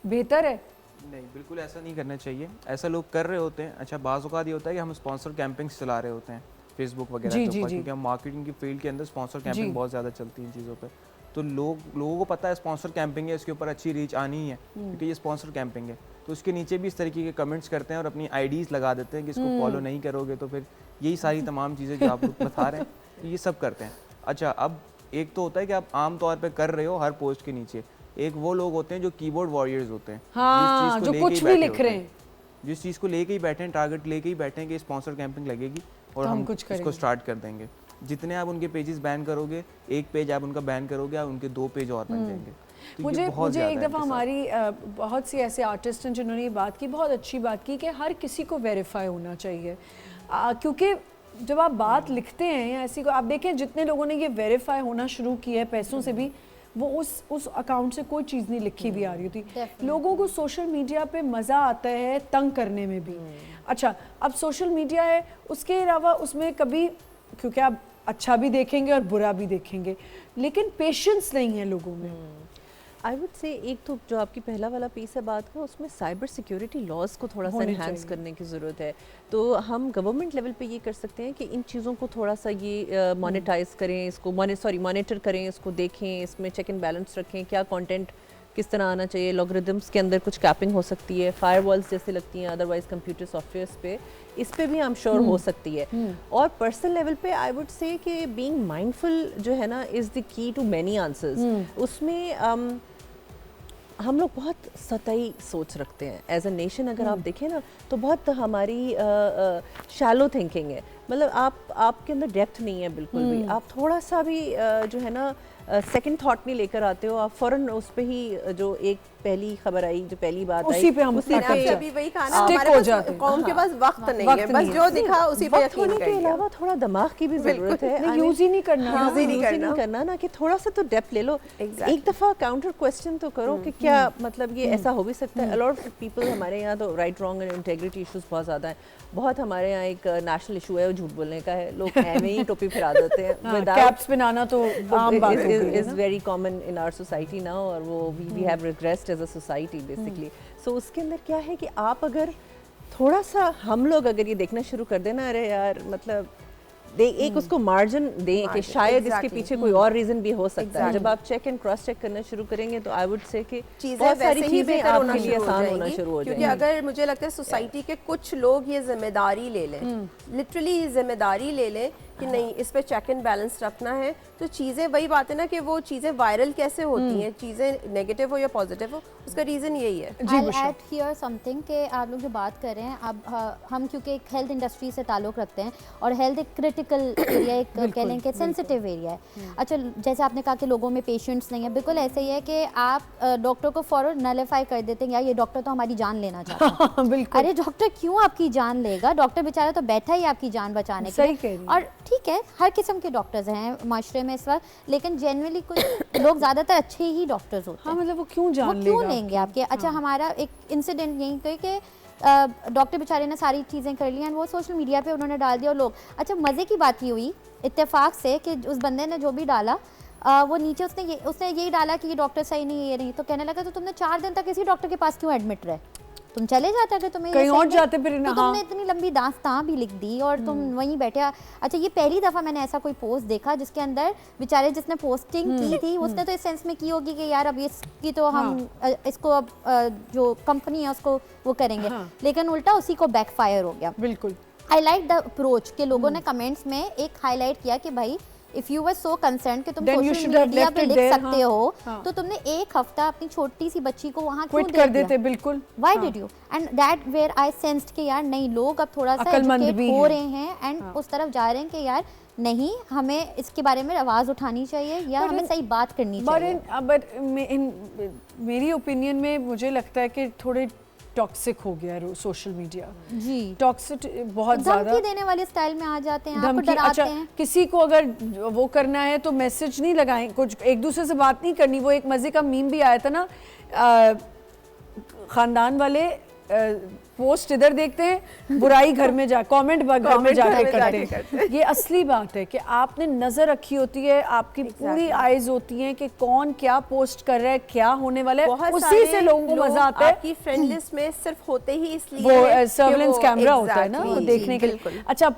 बेहतर है? नहीं, बिल्कुल ऐसा नहीं करना चाहिए। ऐसा लोग कर रहे होते हैं। अच्छा, बाज़ औक़ात ये होता है कि हम स्पॉन्सर कैंपिंग्स चला रहे होते हैं फेसबुक वगैरह के ऊपर, क्योंकि हम मार्केटिंग की फील्ड के अंदर स्पॉन्सर कैंपिंग बहुत ज़्यादा चलती है इन चीज़ों पे। तो लोगों को पता है स्पॉन्सर कैंपिंग है, इसके ऊपर अच्छी रीच आनी ही है क्योंकि ये स्पॉन्सर कैंपिंग है। तो उसके नीचे भी इस तरीके के कमेंट्स करते हैं और अपनी आईडीज़ लगा देते हैं कि इसको फॉलो नहीं करोगे तो फिर यही सारी तमाम चीज़ें जो आप लोग बता रहे हैं ये सब करते हैं। अच्छा, अब एक तो होता है कि आप आम तौर पे कर रहे हो हर पोस्ट के नीचे, एक वो लोग होते हैं जो कीबोर्ड वॉरियर्स होते हैं, हाँ, जो कुछ भी लिख रहे हैं, जिस चीज़ को लेके ही बैठे हैं, टारगेट लेके ही बैठे हैं कि स्पॉन्सर कैंपिंग लगेगी और हम कुछ इसको स्टार्ट कर देंगे। जितने आप उनके पेजेस बैन करोगे, एक पेज आप उनका बैन करोगे, आप उनके 2 पेज और बन जाएंगे। तो मुझे एक दफ़ा हमारी बहुत सी ऐसे आर्टिस्ट हैं जिन्होंने ये बात की, बहुत अच्छी बात की कि हर किसी को वेरीफाई होना चाहिए, क्योंकि जब आप बात लिखते हैं या ऐसी को आप देखें, जितने लोगों ने ये वेरीफाई होना शुरू किया है पैसों से भी, वो उस अकाउंट से कोई चीज़ नहीं लिखी भी आ रही होती। लोगों को सोशल मीडिया पे मज़ा आता है तंग करने में भी। अच्छा, अब सोशल मीडिया है, उसके अलावा उसमें कभी, क्योंकि आप अच्छा भी देखेंगे और बुरा भी देखेंगे, लेकिन पेशेंस नहीं है लोगों में। आई वुड से एक तो जो आपकी पहला वाला पीस है बात का, उसमें साइबर सिक्योरिटी लॉज को थोड़ा सा एनहांस करने की ज़रूरत है। तो हम गवर्नमेंट लेवल पे ये कर सकते हैं कि इन चीज़ों को थोड़ा सा ये मोनेटाइज करें, इसको मॉनिटर करें, इसको देखें, इसमें चेक एंड बैलेंस रखें, क्या कंटेंट किस तरह आना चाहिए, लॉगरिदम्स के अंदर कुछ कैपिंग हो सकती है, फायरवॉल्स जैसे लगती हैं अदरवाइज कंप्यूटर सॉफ्टवेयर्स पे, इस पे भी आई एम श्योर हो सकती है। और पर्सनल लेवल पे आई वुड से कि बीइंग माइंडफुल जो है ना is the key to many answers. उसमें हम लोग बहुत सतही सोच रखते हैं एज अ नेशन। अगर आप देखें ना तो बहुत हमारी शैलो थिंकिंग है, मतलब आपके अंदर डेप्थ नहीं है बिल्कुल भी। आप थोड़ा सा भी जो है ना सेकंड थॉट नहीं लेकर आते हो, आप फौरन उस पे ही जो एक पहली खबर आई, जो पहली बात आई, उसी पे हम अभी वही कहा ना, हमारे पास कौम के पास वक्त नहीं है, बस जो दिखा उसी पे यकीन होने के अलावा थोड़ा दिमाग की भी जरूरत है। यूज ही नहीं करना, यूज ही नहीं करना ना, कि थोड़ा सा तो डेप्थ ले लो, एक दफा काउंटर क्वेश्चन तो करो कि क्या मतलब ये ऐसा हो भी सकता है। अलॉट ऑफ पीपल, हमारे यहाँ तो right wrong and integrity issues बहुत ज्यादा है। बहुत हमारे यहाँ एक नेशनल इशू है वो झूठ बोलने का है, लोग ऐਵੇਂ ही टोपी फिरा देते हैं, कैप्स पहनाना तो आम बात हो गई है is very common in our society now, और वो we have regressed as a society basically। so उसके अंदर क्या है कि आप अगर थोड़ा सा, हम लोग अगर ये देखना शुरू कर देना, अरे यार मतलब एक उसको मार्जिन दें कि शायद इसके पीछे कोई और रीजन भी हो सकता है। जब आप चेक एंड क्रॉस चेक करना शुरू करेंगे तो आई वुड से कि बहुत सारी चीजें आपके लिए आसान होना शुरू हो जाएंगी। क्योंकि अगर मुझे लगता है सोसाइटी के कुछ लोग ये जिम्मेदारी ले लें, लिटरली ये जिम्मेदारी ले लें कि नहीं इस पे चेक एंड बैलेंस रखना है, तो चीज़ें वही बात है ना कि वो चीज़ें वायरल कैसे होती हैं, चीज़ें नेगेटिव हो या पॉजिटिव हो, उसका रीज़न यही है। I'll add here something कि आप लोग जो बात कर रहे हैं, अब हम क्योंकि एक हेल्थ इंडस्ट्री से ताल्लुक़ रखते हैं और हेल्थ एक क्रिटिकल एरिया, एक कह लें कि सेंसिटिव एरिया है। अच्छा, जैसे आपने कहा कि लोगों में पेशेंट्स नहीं है, बिल्कुल ऐसे ही है कि आप डॉक्टर को फौरन नलिफाई कर देते हैं, यार ये डॉक्टर तो हमारी जान लेना चाहता है। अरे डॉक्टर क्यों आपकी जान लेगा, डॉक्टर बेचारा तो बैठा ही आपकी जान बचाने के लिए। और ठीक है, हर किस्म के डॉक्टर्स हैं माशरे में इस वक्त, लेकिन जनरली कुछ लोग ज़्यादातर अच्छे ही डॉक्टर्स होते हैं। हाँ, मतलब वो क्यों लेंगे आपके। अच्छा, हमारा एक इंसिडेंट यही कि डॉक्टर बेचारे ने सारी चीज़ें कर ली और वो सोशल मीडिया पे उन्होंने डाल दिया और लोग, अच्छा मज़े की बात ये हुई इत्तेफाक से कि उस बंदे ने जो भी डाला वो नीचे उसने यही डाला कि ये डॉक्टर सही नहीं है, ये नहीं, तो कहने लगा तो तुमने 4 दिन तक इसी डॉक्टर के पास क्यों एडमिट रहे, तुम चले जाते अगर तुम्हें कहीं और जाते फिर तो तुमने इतनी लंबी दास्तान भी लिख दी और तुम वहीं बैठे। अच्छा, ये पहली दफ़ा मैंने ऐसा कोई पोस्ट देखा जिसके अंदर बेचारे जिसने पोस्टिंग की थी उसने तो इस सेंस में की होगी कि यार अब इसकी तो हम इसको अब जो कंपनी है उसको वो करेंगे, लेकिन उल्टा उसी को बैकफायर हो गया। बिल्कुल। आई लाइक द अप्रोच के लोगों ने कमेंट्स में एक हाईलाइट किया कि भाई if you were so concern कि तुम सोशल मीडिया पे लिख सकते हो, तो तुमने एक हफ्ता अपनी छोटी सी बच्ची को वहां क्यों कर देते। बिल्कुल। Why did you, and that where I sensed कि यार नहीं, लोग अब थोड़ा सा एजुकेट हो रहे हैं एंड उस तरफ जा रहे हैं कि यार नहीं, हमें इसके बारे में आवाज़ उठानी चाहिए या हमें सही बात करनी चाहिए। मेरी ओपिनियन में मुझे लगता है कि थोड़े टॉक्सिक हो गया है सोशल मीडिया जी, टॉक्सिक बहुत ज़्यादा, धमकी देने वाले स्टाइल में आ जाते हैं, आपको डराते हैं। किसी को अगर वो करना है तो मैसेज नहीं लगाएं, कुछ एक दूसरे से बात नहीं करनी। वो एक मज़े का मीम भी आया था ना, ख़ानदान वाले पोस्ट इधर देखते हैं, बुराई घर में जा, कमेंट घर में जाके करते हैं। ये असली बात है कि आपने नजर रखी होती है, आपकी पूरी आइज होती हैं कि कौन क्या पोस्ट कर रहा है, क्या होने वाला है, उसी से लोगों को मजा आता है। आपकी फ्रेंड लिस्ट में सिर्फ होते ही इसलिए वो सर्वेलेंस कैमरा होता है ना, वो देखने के लिए। अच्छा,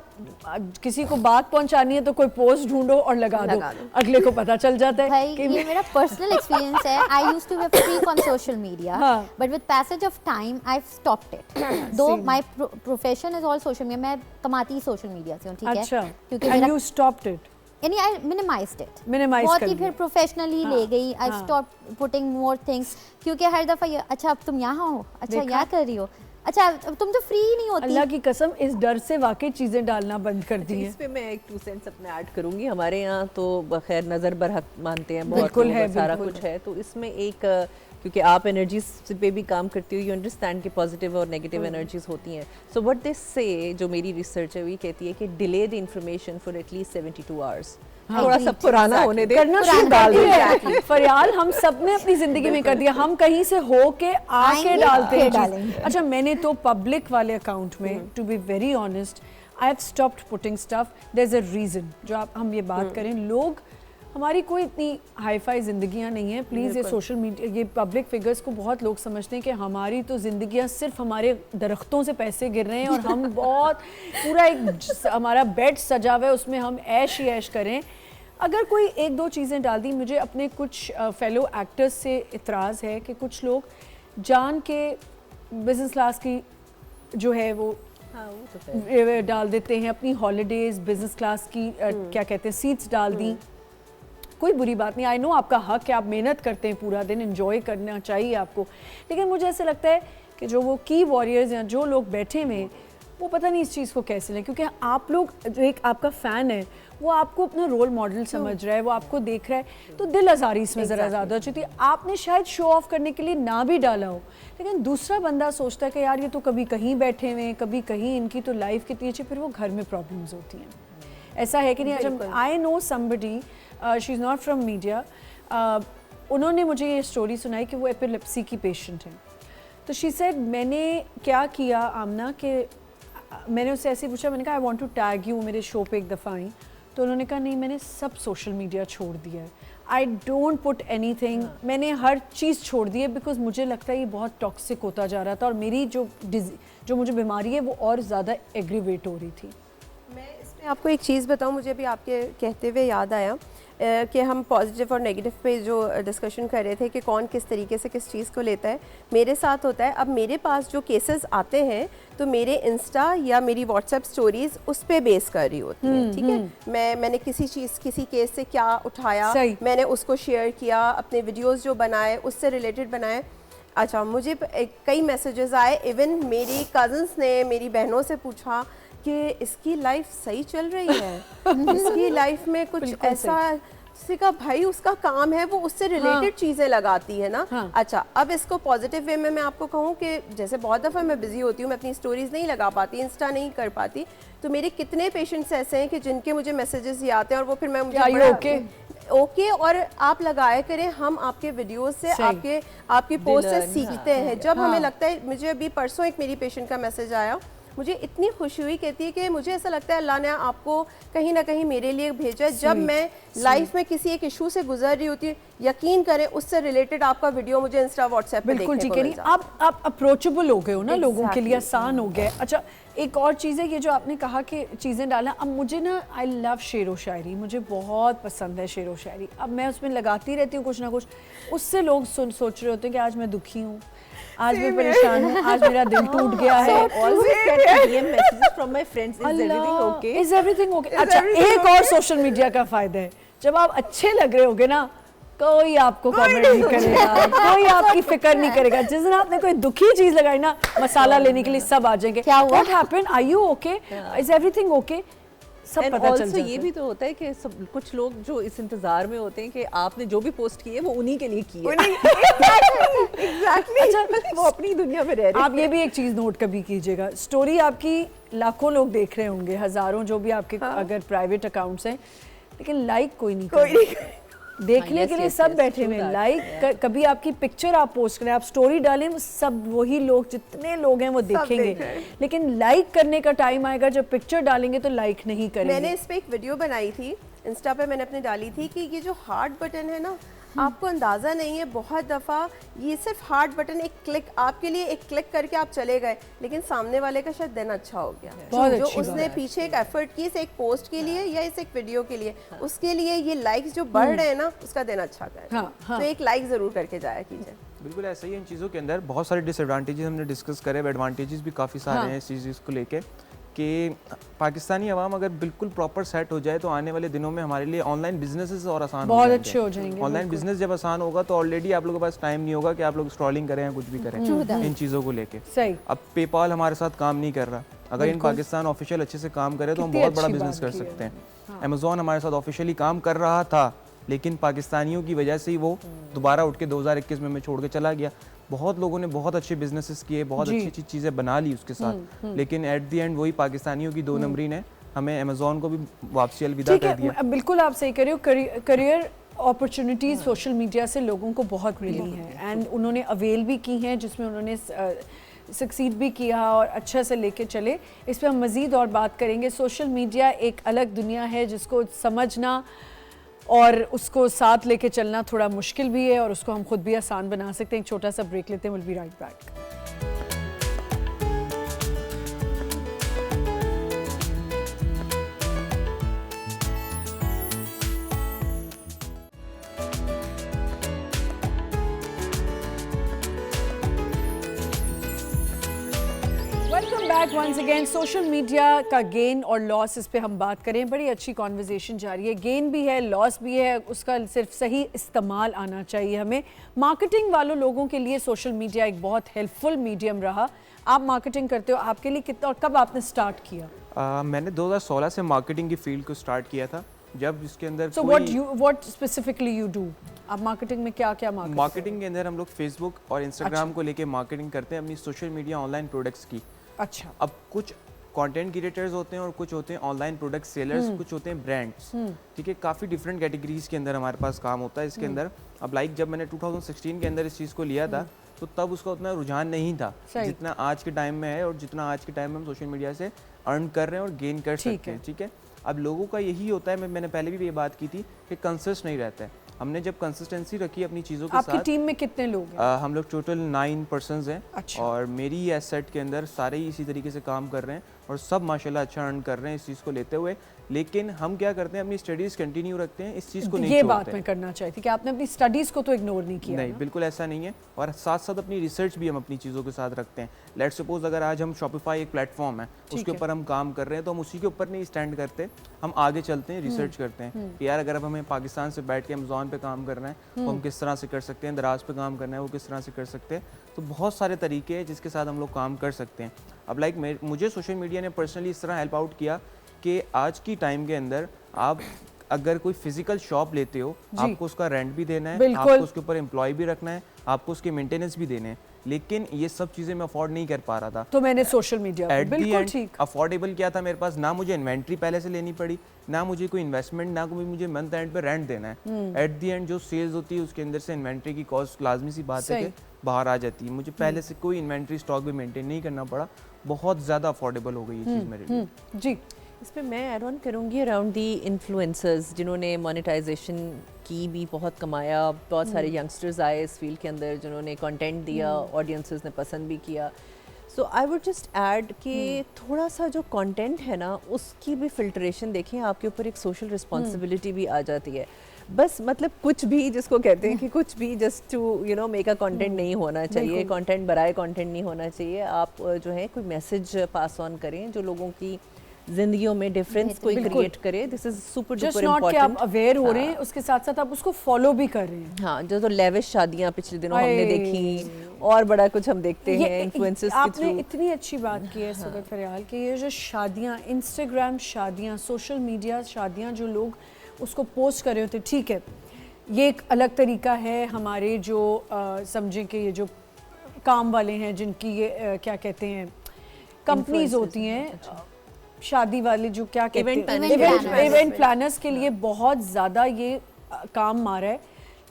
किसी को बात पहुंचानी है तो कोई पोस्ट ढूंढो और लगा दो, अगले को पता चल जाता है। भाई ये मेरा पर्सनल एक्सपीरियंस है। I used to be freak on social media, but with passage of time I stopped it. Though my profession is all social media, मैं कमाती सोशल मीडिया से हूं, ठीक है। अच्छा, क्योंकि एंड यू स्टॉप्ड इट, यानी आई मिनिमाइज्ड इट, मिनिमाइज बहुत कर ही फिर प्रोफेशनली ले गई। I stop putting more things, क्योंकि हर दफा ये, अच्छा अब तुम यहाँ हो, अच्छा यहाँ कर रही हो, अच्छा तुम तो फ्री नहीं होती। अल्लाह की कसम, इस डर से वाकई चीजें डालना बंद कर दी है। इस पे मैं एक 2 सेंस अपने ऐड करूंगी। हमारे यहाँ तो खैर नज़र बरहक मानते हैं, बिल्कुल है, सारा कुछ है, तो इसमें एक क्योंकि आप एनर्जीज पे भी काम करती हो, यू अंडरस्टैंड कि पॉजिटिव और नेगेटिव एनर्जीज होती हैं। सो व्हाट दे से, जो मेरी रिसर्च है वो कहती है कि delay the information for at least 72 hours. थोड़ा सा पुराना होने दे, करना शुरू डाल दिया। फरियाल हम सब ने अपनी जिंदगी में कर दिया, हम कहीं से हो के आके डालते हैं। अच्छा, मैंने तो पब्लिक वाले अकाउंट में, to be very honest, I have stopped putting stuff. There is a reason, जो हम ये बात करें, लोग, हमारी कोई इतनी हाई फाई ज़िंदगियाँ नहीं है। प्लीज़ ये सोशल मीडिया, ये पब्लिक फिगर्स को बहुत लोग समझते हैं कि हमारी तो ज़िंदगियाँ सिर्फ हमारे दरख्तों से पैसे गिर रहे हैं और हम बहुत पूरा एक हमारा बेड सजा हुआ है, उसमें हम ऐश ही ऐश करें। अगर कोई एक दो चीज़ें डाल दी, मुझे अपने कुछ फेलो एक्टर्स से इतराज़ है कि कुछ लोग जान के बिजनेस क्लास की जो है वो डाल देते हैं, अपनी हॉलीडेज बिजनेस क्लास की क्या कहते हैं सीट्स डाल दी। कोई बुरी बात नहीं, आई नो आपका हक है, आप मेहनत करते हैं पूरा दिन, एंजॉय करना चाहिए आपको, लेकिन मुझे ऐसा लगता है कि जो वो की वॉरियर्स या जो लोग बैठे हुए हैं वो पता नहीं इस चीज़ को कैसे लें, क्योंकि आप लोग जो एक आपका फ़ैन है वो आपको अपना रोल मॉडल समझ रहा है, वो आपको देख रहा है, तो दिल आज़ारी इसमें ज़रा ज़्यादा हो जाती है। आपने शायद शो ऑफ करने के लिए ना भी डाला हो, लेकिन दूसरा बंदा सोचता है कि यार ये तो कभी कहीं बैठे हुए हैं, कभी कहीं, इनकी तो लाइफ कितनी अच्छी, फिर वो घर में प्रॉब्लम्स होती हैं। ऐसा है कि नहीं? I know somebody, she is not from media, उन्होंने मुझे ये स्टोरी सुनाई कि वो एपिलेप्सी की पेशेंट हैं। तो शी सेड मैंने क्या किया आमना कि मैंने उससे ऐसे पूछा, मैंने कहा I want to tag you मेरे शो पे एक दफ़ा आई, तो उन्होंने कहा नहीं मैंने सब सोशल मीडिया छोड़ दिया है, आई डोंट पुट एनीथिंग, मैंने हर चीज़ छोड़ दी है बिकॉज मुझे लगता है ये बहुत टॉक्सिक होता जा रहा था और मेरी जो मुझे बीमारी है वो और ज़्यादा एग्रीवेट हो रही थी। मैं इसमें आपको एक चीज़ बताऊं, मुझे अभी आपके कहते हुए याद आया कि हम पॉजिटिव और नेगेटिव पे जो डिस्कशन कर रहे थे कि कौन किस तरीके से किस चीज़ को लेता है। मेरे साथ होता है, अब मेरे पास जो केसेस आते हैं तो मेरे इंस्टा या मेरी व्हाट्सएप स्टोरीज उस पे बेस कर रही होती हैं, ठीक है। मैंने किसी केस से क्या उठाया, मैंने उसको शेयर किया, अपने वीडियोज़ जो बनाए उससे रिलेटेड बनाए। अच्छा, मुझे कई मैसेजेस आए, इवन मेरी कज़न्स ने मेरी बहनों से पूछा कि इसकी लाइफ सही चल रही है, इसकी लाइफ में कुछ ऐसा, किसी का भाई उसका काम है वो उससे रिलेटेड चीज़ें लगाती है ना। अच्छा, अब इसको पॉजिटिव वे में मैं आपको कहूँ कि जैसे बहुत दफ़ा मैं बिजी होती हूँ, मैं अपनी स्टोरीज नहीं लगा पाती, इंस्टा नहीं कर पाती, तो मेरे कितने पेशेंट्स ऐसे हैं कि जिनके मुझे मैसेजेस ये आते हैं और वो फिर मैं मुझे ओके और आप लगाया करें, हम आपके वीडियोस से आपकी पोस्ट से सीखते हैं। जब हमें लगता है, मुझे अभी परसों एक मेरी पेशेंट का मैसेज आया, मुझे इतनी खुशी हुई, कहती है कि मुझे ऐसा लगता है अल्लाह ने आपको कहीं ना कहीं मेरे लिए भेजा है। जब मैं लाइफ में किसी एक इशू से गुजर रही होती है, यकीन करें उससे रिलेटेड आपका वीडियो मुझे इंस्टा व्हाट्सएप पे बिल्कुल देखने ठीक है। आप अप्रोचेबल हो गए हो ना, लोगों के लिए आसान हो गया। अच्छा, एक और चीज़ है, ये जो आपने कहा कि चीज़ें डाला, अब मुझे ना आई लव शेर व शायरी, मुझे बहुत पसंद है शेर व शायरी। अब मैं उसमें लगाती रहती हूँ कुछ ना कुछ, उससे लोग सोच रहे होते हैं कि आज मैं दुखी हूँ, आज मैं परेशान हूँ, आज मेरा दिल टूट गया है। Is everything okay? अच्छा, एक और सोशल मीडिया का फायदा है, जब आप अच्छे लग रहे होगे ना, कोई आपको कमेंट नहीं करेगा, कोई आपकी फिक्र नहीं करेगा। जिस दिन आपने कोई दुखी चीज लगाई ना, मसाला लेने के लिए सब आ जाएंगे, क्या हुआ, what happened, are you okay, is everything okay, सब पता चल जाता है। ये भी तो होता है कि कुछ लोग जो इस इंतजार में होते हैं कि आपने जो भी पोस्ट की है वो उन्हीं के लिए की है। अच्छा, वो अपनी दुनिया में रह रहे हैं। आप ये भी एक चीज नोट कभी कीजिएगा, स्टोरी आपकी लाखों लोग देख रहे होंगे, हजारों जो भी आपके अगर प्राइवेट अकाउंट्स हैं, लेकिन लाइक कोई नहीं करेगा। देखने के लिए सब बैठे हुए, लाइक कभी आपकी पिक्चर आप पोस्ट करें, आप स्टोरी डालें, वो सब वही लोग, जितने लोग हैं वो देखेंगे, लेकिन लाइक करने का टाइम आएगा जब पिक्चर डालेंगे तो लाइक नहीं करेंगे। मैंने इस पे एक वीडियो बनाई थी इंस्टा पे, मैंने अपने डाली थी कि ये जो हार्ट बटन है ना, आपको अंदाज़ा नहीं है, बहुत दफ़ा ये सिर्फ हार्ट बटन एक क्लिक, आपके लिए एक क्लिक करके आप चले गए, लेकिन सामने वाले का शायद दिन अच्छा हो गया, जो उसने पीछे एक एफर्ट की इस एक पोस्ट के लिए या इस एक वीडियो के लिए, उसके लिए ये लाइक्स जो बढ़ रहे हैं ना, उसका दिन अच्छा करे। तो एक लाइक ज़रूर करके जाया कीजिए। बिल्कुल ऐसा ही है। इन चीज़ों के अंदर बहुत सारे डिसएडवांटेजेस हमने डिस्कस करे, एडवांटेजेस भी काफ़ी सारे हैं इस चीज़ को लेके कि पाकिस्तानी अवाम अगर बिल्कुल प्रॉपर सेट हो जाए तो आने वाले दिनों में हमारे लिए ऑनलाइन बिजनेसेस और आसान बहुत अच्छे हो जाएंगे। ऑनलाइन बिजनेस जब आसान होगा तो ऑलरेडी आप लोगों के पास टाइम नहीं होगा कि आप लोग स्क्रॉलिंग करें या कुछ भी करें इन चीज़ों को लेके। सही। अब पेपाल हमारे साथ काम नहीं कर रहा, अगर इन पाकिस्तान ऑफिशियल अच्छे से काम करे तो हम बहुत बड़ा बिजनेस कर सकते हैं। अमेजोन हमारे साथ ऑफिशियली काम कर रहा था, लेकिन पाकिस्तानियों की वजह से ही वो दोबारा उठ के 2021 में छोड़ के चला गया। बहुत लोगों ने बहुत अच्छे बिजनेसेस किए, बहुत अच्छी अच्छी चीज़ें बना ली उसके साथ, लेकिन एट द एंड वही पाकिस्तानियों की 2 नंबरी ने हमें अमेजोन को भी वापसी अलविदा कर दिया। बिल्कुल आप सही कर रहे हो। करियर अपॉर्चुनिटीज़ सोशल मीडिया से लोगों को बहुत मिली हैं एंड उन्होंने अवेल भी की हैं, जिसमें उन्होंने सक्सीड भी किया और अच्छा से लेके चले। इस पर हम मज़ीद और बात करेंगे। सोशल मीडिया एक अलग दुनिया है जिसको समझना और उसको साथ लेके चलना थोड़ा मुश्किल भी है और उसको हम खुद भी आसान बना सकते हैं। एक छोटा सा ब्रेक लेते हैं, will be right back. Welcome back once again. Social media का गेन और लॉस, इस पे हम बात करें। बड़ी अच्छी कॉन्वर्जेशन जारी है। गेन भी है, लॉस भी है, उसका सिर्फ सही इस्तेमाल आना चाहिए हमें। मार्केटिंग वालों लोगों के लिए सोशल मीडिया एक बहुत हेल्पफुल मीडियम रहा। आप मार्केटिंग करते हो, आपके लिए कितना और कब आपने स्टार्ट किया? मैंने 2016 से मार्केटिंग की फील्ड को स्टार्ट किया था, जब इसके अंदर so what specifically you do? आप मार्केटिंग में क्या क्या मार्केटिंग के अंदर हम लोग फेसबुक और इंस्टाग्राम को लेके मार्केटिंग करते हैं अपनी सोशल मीडिया ऑनलाइन प्रोडक्ट्स की। अच्छा। अब कुछ कंटेंट क्रिएटर्स होते हैं और कुछ होते हैं ऑनलाइन प्रोडक्ट सेलर्स, कुछ होते हैं ब्रांड्स। ठीक है, काफ़ी डिफरेंट कैटेगरीज के अंदर हमारे पास काम होता है इसके अंदर। अब लाइक जब मैंने 2016 के अंदर इस चीज़ को लिया था तो तब उसका उतना रुझान नहीं था जितना आज के टाइम में है, और जितना आज के टाइम में हम सोशल मीडिया से अर्न कर रहे हैं और गेन कर सकते हैं। ठीक है, अब लोगों का यही होता है, मैंने पहले भी ये बात की थी कि कंसिस्ट नहीं रहता है। हमने जब कंसिस्टेंसी रखी अपनी चीज़ों के साथ। आपकी टीम में कितने लोग हैं? हम लोग टोटल 9 पर्सन्स हैं। अच्छा। और मेरी एसेट के अंदर सारे ही इसी तरीके से काम कर रहे हैं और सब माशाल्लाह अच्छा अर्न कर रहे हैं इस चीज़ को लेते हुए। लेकिन हम क्या करते हैं, अपनी स्टडीज़ कंटिन्यू रखते हैं, इस चीज़ को नहीं ये छोड़ते। बात मैं करना चाहती थी कि आपने अपनी स्टडीज़ को तो इग्नोर नहीं किया। नहीं, बिल्कुल ऐसा नहीं है। और साथ साथ अपनी रिसर्च भी हम अपनी चीज़ों के साथ रखते हैं। लेट्स सपोज अगर आज हम शॉपिफाई एक प्लेटफॉर्म है, उसके ऊपर हम काम कर रहे हैं, तो हम उसी के ऊपर नहीं स्टैंड करते, हम आगे चलते हैं, रिसर्च करते हैं कि यार अगर अब हमें पाकिस्तान से बैठ के अमेज़ॉन पे काम करना है तो हम किस तरह से कर सकते हैं, दराज पे काम करना है वो किस तरह से कर सकते हैं। तो बहुत सारे तरीके हैं जिसके साथ हम लोग काम कर सकते हैं। अब लाइक मुझे सोशल मीडिया ने पर्सनली इस तरह हेल्प आउट किया कि आज की टाइम के अंदर आप अगर कोई फिजिकल शॉप लेते हो, आपको उसका रेंट भी देना है, आपको उसके ऊपर एम्प्लॉय भी रखना है, आपको उसके मेंटेनेंस भी देने हैं। लेकिन ये सब चीज़ें मैं अफोर्ड नहीं कर पा रहा था, तो मैंने सोशल मीडिया एट दी बिल्कुल एंड ठीक। अफोर्डेबल क्या था मेरे पास, ना मुझे इन्वेंट्री पहले से लेनी पड़ी, ना मुझे कोई इन्वेस्टमेंट, ना कोई मुझे मंथ एंड पे रेंट देना है। एट दी एंड जो सेल्स होती है उसके अंदर से इन्वेंट्री की कॉस्ट लाजमी सी बात है कि बाहर आ जाती है। मुझे पहले से कोई इन्वेंट्री स्टॉक भी मेंटेन नहीं करना पड़ा। बहुत ज़्यादा अफोर्डेबल हो गई ये चीज़ मेरे लिए। जी, इस पे मैं ऐड ऑन करूँगी अराउंड दी इन्फ्लुएंसर्स जिन्होंने मोनेटाइजेशन की भी बहुत कमाया। बहुत सारे यंगस्टर्स आए इस फील्ड के अंदर जिन्होंने कंटेंट दिया, ऑडियंसेस ने पसंद भी किया। सो आई वुड जस्ट ऐड कि थोड़ा सा जो कंटेंट है ना उसकी भी फिल्ट्रेशन देखें, आपके ऊपर एक सोशल रिस्पॉन्सिबिलिटी भी आ जाती है। बस मतलब कुछ भी जिसको कहते हैं कि कुछ भी just to make a content नहीं होना चाहिए, कंटेंट बराए कंटेंट नहीं होना चाहिए। आप जो है कोई मैसेज पास ऑन करें जो लोगों की जिंदगियों में डिफरेंस कोई क्रिएट करे। This is super duper important. आप अवेयर हो रहे हैं, उसके साथ साथ आप उसको फॉलो भी कर रहे हैं। हाँ, जो तो लेविश शादियां पिछले दिनों हमने देखी और बड़ा कुछ हम देखते हैं इन्फ्लुएंसर्स के थ्रू। आपने इतनी अच्छी बात की है सुगत फरियाल कि ये जो शादियां, इंस्टाग्राम शादियां, सोशल मीडिया शादियां, जो लोग उसको पोस्ट कर रहे होते, ठीक है ये एक अलग तरीका है। हमारे जो समझें कि ये जो काम वाले हैं जिनकी ये क्या कहते हैं कंपनीज होती हैं, शादी वाले जो क्या कहते हैं इवेंट प्लानर्स के लिए बहुत ज़्यादा ये काम मारा है।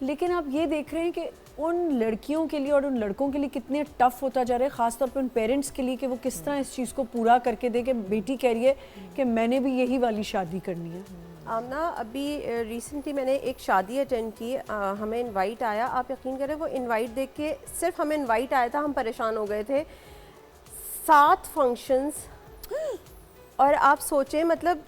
लेकिन आप ये देख रहे हैं कि उन लड़कियों के लिए और उन लड़कों के लिए कितने टफ होता जा रहा है, ख़ासतौर पर उन पेरेंट्स के लिए कि वो किस तरह इस चीज़ को पूरा करके दे कि बेटी कह रही है कि मैंने भी यही वाली शादी करनी है। आमना, अभी रिसेंटली मैंने एक शादी अटेंड की, हमें इनवाइट आया। आप यकीन करें वो इनवाइट देख के, सिर्फ हमें इनवाइट आया था, हम परेशान हो गए थे। 7 फंक्शंस, और आप सोचें मतलब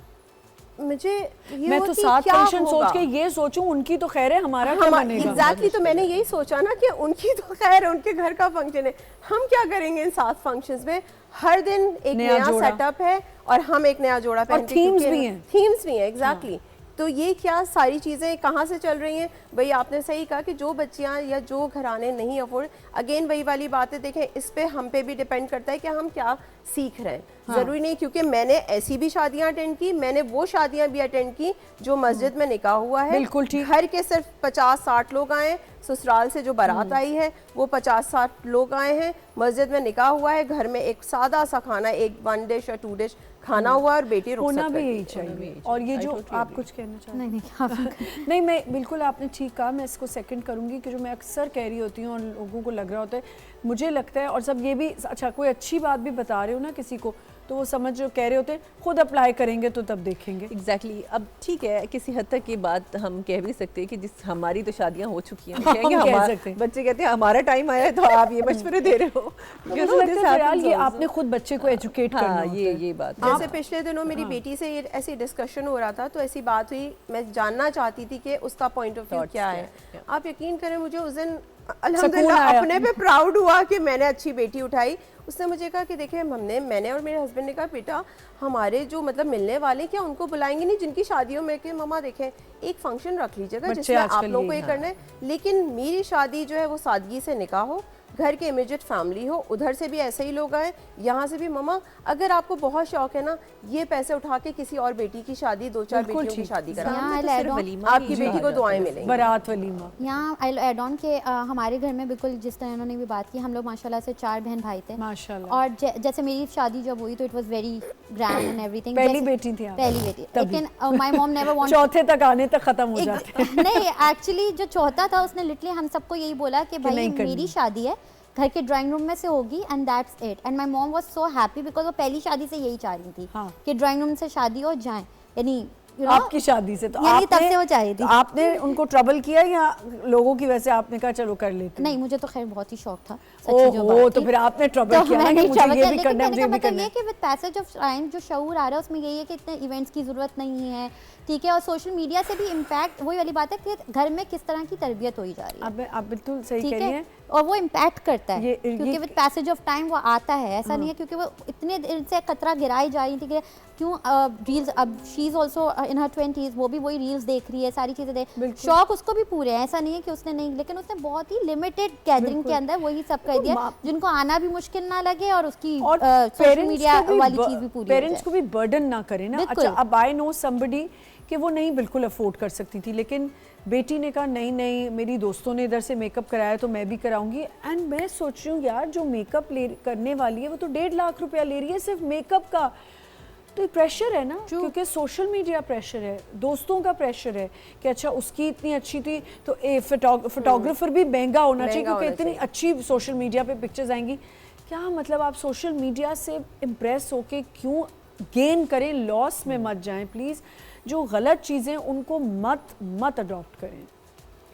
मुझे ये मैं तो 7 फंक्शन सोच के ये सोचूं उनकी तो खैर है, हमारा क्या बनेगा? एग्जैक्टली, तो मैंने यही सोचा ना कि उनकी तो खैर है, उनके घर का फंक्शन है, हम क्या करेंगे इन 7 फंक्शंस में? हर दिन एक नया सेटअप है और हम एक नया जोड़ा पहनते हैं, थीम्स भी हैं एग्जैक्टली। तो ये क्या सारी चीज़ें कहाँ से चल रही हैं? भाई आपने सही कहा कि जो बच्चियाँ या जो घराने नहीं अफोर्ड, अगेन वही वाली बातें देखें, इस पे हम पे भी डिपेंड करता है कि हम क्या सीख रहे हैं। ज़रूरी नहीं, क्योंकि मैंने ऐसी भी शादियाँ अटेंड की, मैंने वो शादियाँ भी अटेंड की जो मस्जिद में निकाह हुआ है, बिल्कुल ठीक। घर के सिर्फ 50-60 लोग आए, ससुराल से जो बारात आई है वो 50-60 लोग आए हैं, मस्जिद में निकाह हुआ है, घर में एक सादा सा खाना, एक 1 डिश या 2 डिश खाना हुआ और बेटी होना भी यही चाहिए। और ये जो आप कुछ कहना चाहते हैं? नहीं, मैं बिल्कुल, आपने ठीक कहा, मैं इसको सेकंड करूंगी कि जो मैं अक्सर कह रही होती हूँ और लोगों को लग रहा होता है, मुझे लगता है, और सब ये भी अच्छा कोई अच्छी बात भी बता रहे हो ना किसी को, तो वो समझ जो कह रहे होते हैं खुद अप्लाई करेंगे तो तब देखेंगे। एग्जैक्टली। अब ठीक है, किसी हद तक ये बात हम कह भी सकते हैं कि जिस हमारी तो शादियां हो चुकी हैं, बच्चे कहते हैं हमारा टाइम आया है तो आप ये मशवरे दे रहे हो। ये आपने खुद बच्चे को एजुकेट करना होता है। ये बात, जैसे पिछले दिनों मेरी बेटी से ऐसी डिस्कशन हो रहा था, तो ऐसी बात हुई, मैं जानना चाहती थी कि उसका पॉइंट ऑफ व्यू क्या है। आप यकीन करें, मुझे उस दिन अल्हम्दुलिल्लाह अपने पे प्राउड हुआ कि मैंने अच्छी बेटी उठाई। उसने मुझे कहा कि देखिए मैंने और मेरे हस्बैंड ने कहा बेटा हमारे जो मतलब मिलने वाले क्या उनको बुलाएंगे नहीं जिनकी शादियों में कि मम्मा देखें एक फंक्शन रख लीजिएगा जिसमें आप लोगों को ये करना है, लेकिन मेरी शादी जो है वो सादगी से निकाह हो, घर के इमीडिएट फैमिली हो, उधर से भी ऐसे ही लोग आए, यहाँ से भी मम्मा अगर आपको बहुत शौक है ना ये पैसे उठा के किसी और बेटी की शादी 2-4 बेटियों की शादी करा, आपकी बेटी को दुआएं मिलेंगी, बारात वलीमा। यहाँ आई एड ऑन के हमारे घर में बिल्कुल जिस तरह उन्होंने भी बात की, हम लोग माशाल्लाह से 4 बहन भाई थे माशाल्लाह। और जैसे मेरी शादी जब हुई तो it was very grand and everything. पहली बेटी थी आप? पहली बेटी, लेकिन माय मॉम नेवर वांट चौथे तक आने तक खत्म हो जाते नहीं एक्चुअली जो चौथा था उसने लिटरली हम सबको यही बोला कि भाई मेरी शादी है, घर के ड्राइंग रूम में से होगी and that's it. And my mom was so happy because वो पहली शादी से यही चाह रही थी कि ड्राइंग रूम से शादी हो जाए, यानी आपकी शादी से तो आपने तब से वो चाह रही थी। आपने उनको ट्रबल किया या लोगों की वजह से आपने कहा चलो कर लेते? नहीं, मुझे तो खैर बहुत ही शौक था सच्ची जो बात तो फिर आपने ट्रबल किया ना कि मुझे ये भी करना है, मुझे भी करना है। कि विद पैसेज ऑफ टाइम जो शऊर आ रहा है उसमें यही है कि इतने इवेंट्स की जरूरत नहीं है, ठीक है। और सोशल मीडिया से भी इम्पैक्ट वही वाली बात है कि घर में किस तरह की तरबियत हो जा रही है, आप बिल्कुल सही कह रही हैं, और वो इम्पैक्ट करता है क्योंकि विद पैसेज ऑफ टाइम वो आता है। ऐसा नहीं है क्योंकि वो इतने दिन से कतरा गिराई जा रही थी कि क्यों रील्स, अब she is also in her 20s, वो भी वही रील्स देख रही है, सारी चीज़ें देख, शौक उसको भी पूरे हैं, ऐसा नहीं है कि उसने नहीं, लेकिन उसने बहुत ही लिमिटेड गैदरिंग के अंदर वही सब कर दिया जिनको आना भी मुश्किल ना लगे और उसकी सोशल मीडिया वाली चीज़ भी पूरी, पेरेंट्स को भी बर्डन ना करे ना। अच्छा, अब आई नो समबडी कि वो नहीं बिल्कुल अफोर्ड कर सकती थी, लेकिन बेटी ने कहा नहीं नहीं मेरी दोस्तों ने इधर से मेकअप कराया तो मैं भी कराऊंगी। एंड मैं सोच रही हूँ यार जो मेकअप करने वाली है वो तो 1.5 लाख रुपया ले रही है सिर्फ मेकअप का, तो प्रेशर है ना, क्योंकि सोशल मीडिया प्रेशर है, दोस्तों का प्रेशर है कि अच्छा उसकी इतनी अच्छी थी तो फोटोग्राफर भी महंगा होना चाहिए क्योंकि इतनी अच्छी सोशल मीडिया पे पिक्चर्स आएंगी। क्या मतलब आप सोशल मीडिया से इम्प्रेस होके क्यों गेन करें, लॉस में मत जाएं प्लीज़। जो गलत चीज़ें उनको मत अडॉप्ट करें।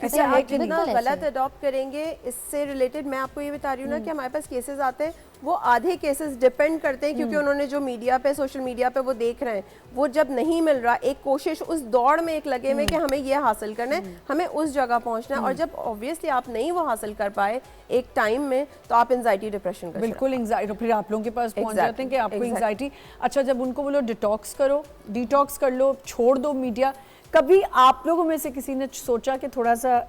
ऐसा है कि जितना गलत अडॉप्ट करेंगे, इससे रिलेटेड मैं आपको ये बता रही हूँ ना कि हमारे पास केसेस आते हैं, वो आधे केसेस डिपेंड करते हैं क्योंकि उन्होंने जो मीडिया पे सोशल मीडिया पे वो देख रहे हैं, वो जब नहीं मिल रहा, एक कोशिश उस दौड़ में एक लगे में कि हमें ये हासिल करना है, हमें उस जगह पहुंचना है, और जब ऑब्वियसली आप नहीं वो हासिल कर पाए एक टाइम में तो आप एंजाइटी डिप्रेशन का बिल्कुल एंजाइटी, फिर आप लोगों के पास पहुंच जाते हैं कि आपको एंजाइटी। अच्छा, जब उनको बोलो डिटॉक्स करो, डिटॉक्स कर लो, छोड़ दो मीडिया, कभी आप लोगों में से किसी ने सोचा कि थोड़ा सा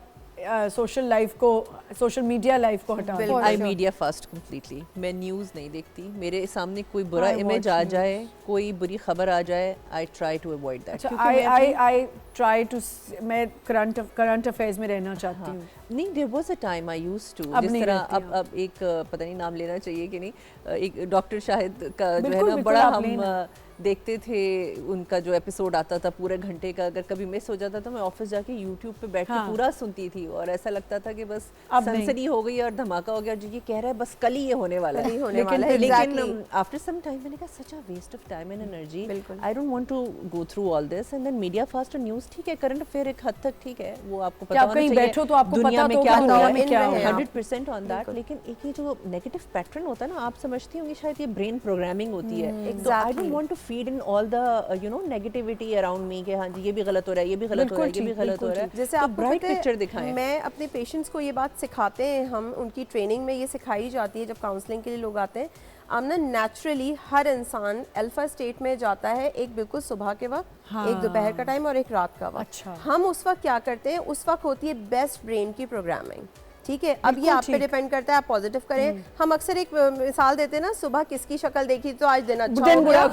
सोशल मीडिया लाइफ को हटा दें? आई मीडिया फास्ट कंप्लीटली, मैं न्यूज़ नहीं देखती, मेरे सामने कोई बुरा इमेज आ जाए, कोई बुरी खबर आ जाए, I try to avoid that. I try to, मैं करंट अफेयर्स में रहना चाहती हूँ। नहीं, there was a time I used to, जिस तरह अब एक पता नहीं नाम लेना चाहिए कि नहीं, एक डॉक्टर शाहिद का जो है ना बड़ा हम देखते थे, उनका जो एपिसोड आता था पूरे घंटे का, अगर कभी मिस हो जाता तो मैं ऑफिस जाके यूट्यूब पे बैठ के पूरा सुनती थी, और ऐसा लगता था कि बस सनसनी हो गई और धमाका हो गया, जो ये कह रहा है बस कल ही ये होने वाला है, लेकिन आफ्टर सम टाइम मैंने कहा such a waste of time and energy, I don't want to go through all this. And then media fast और न्यूज़ ठीक है, करंट अफेयर एक हद तक ठीक है, वो आपको पता होना चाहिए, बैठो तो आपको दुनिया में क्या हो रहा है, 100% ऑन दैट। लेकिन एक ये जो नेगेटिव पैटर्न होता है ना, आप समझती होंगी शायद ये ब्रेन प्रोग्रामिंग होती है, तो I don't want to feed in all the negativity around me कि हाँ जी ये भी गलत हो रहा है, ये भी गलत हो रहा है, ये भी गलत हो रहा है। जैसे आप ब्राइट पिक्चर दिखाएं। मैं अपने पेशेंट्स को ये बात सिखाते हैं, हम उनकी ट्रेनिंग में ये सिखाई जाती है जब काउंसलिंग के लिए लोग आते हैं। आमना नेचुरली हर इंसान अल्फा स्टेट में जाता है, एक बिल्कुल सुबह के वक्त, एक दोपहर का टाइम और एक रात का वक्त। अच्छा। हम उस वक्त क्या करते हैं, उस वक्त होती है बेस्ट ब्रेन की प्रोग्रामिंग, ठीक है। अब ये आप पे डिपेंड करता है, आप पॉजिटिव करें। हम अक्सर एक मिसाल देते हैं ना, सुबह किसकी शक्ल देखी तो आज दिन अच्छा हो गया,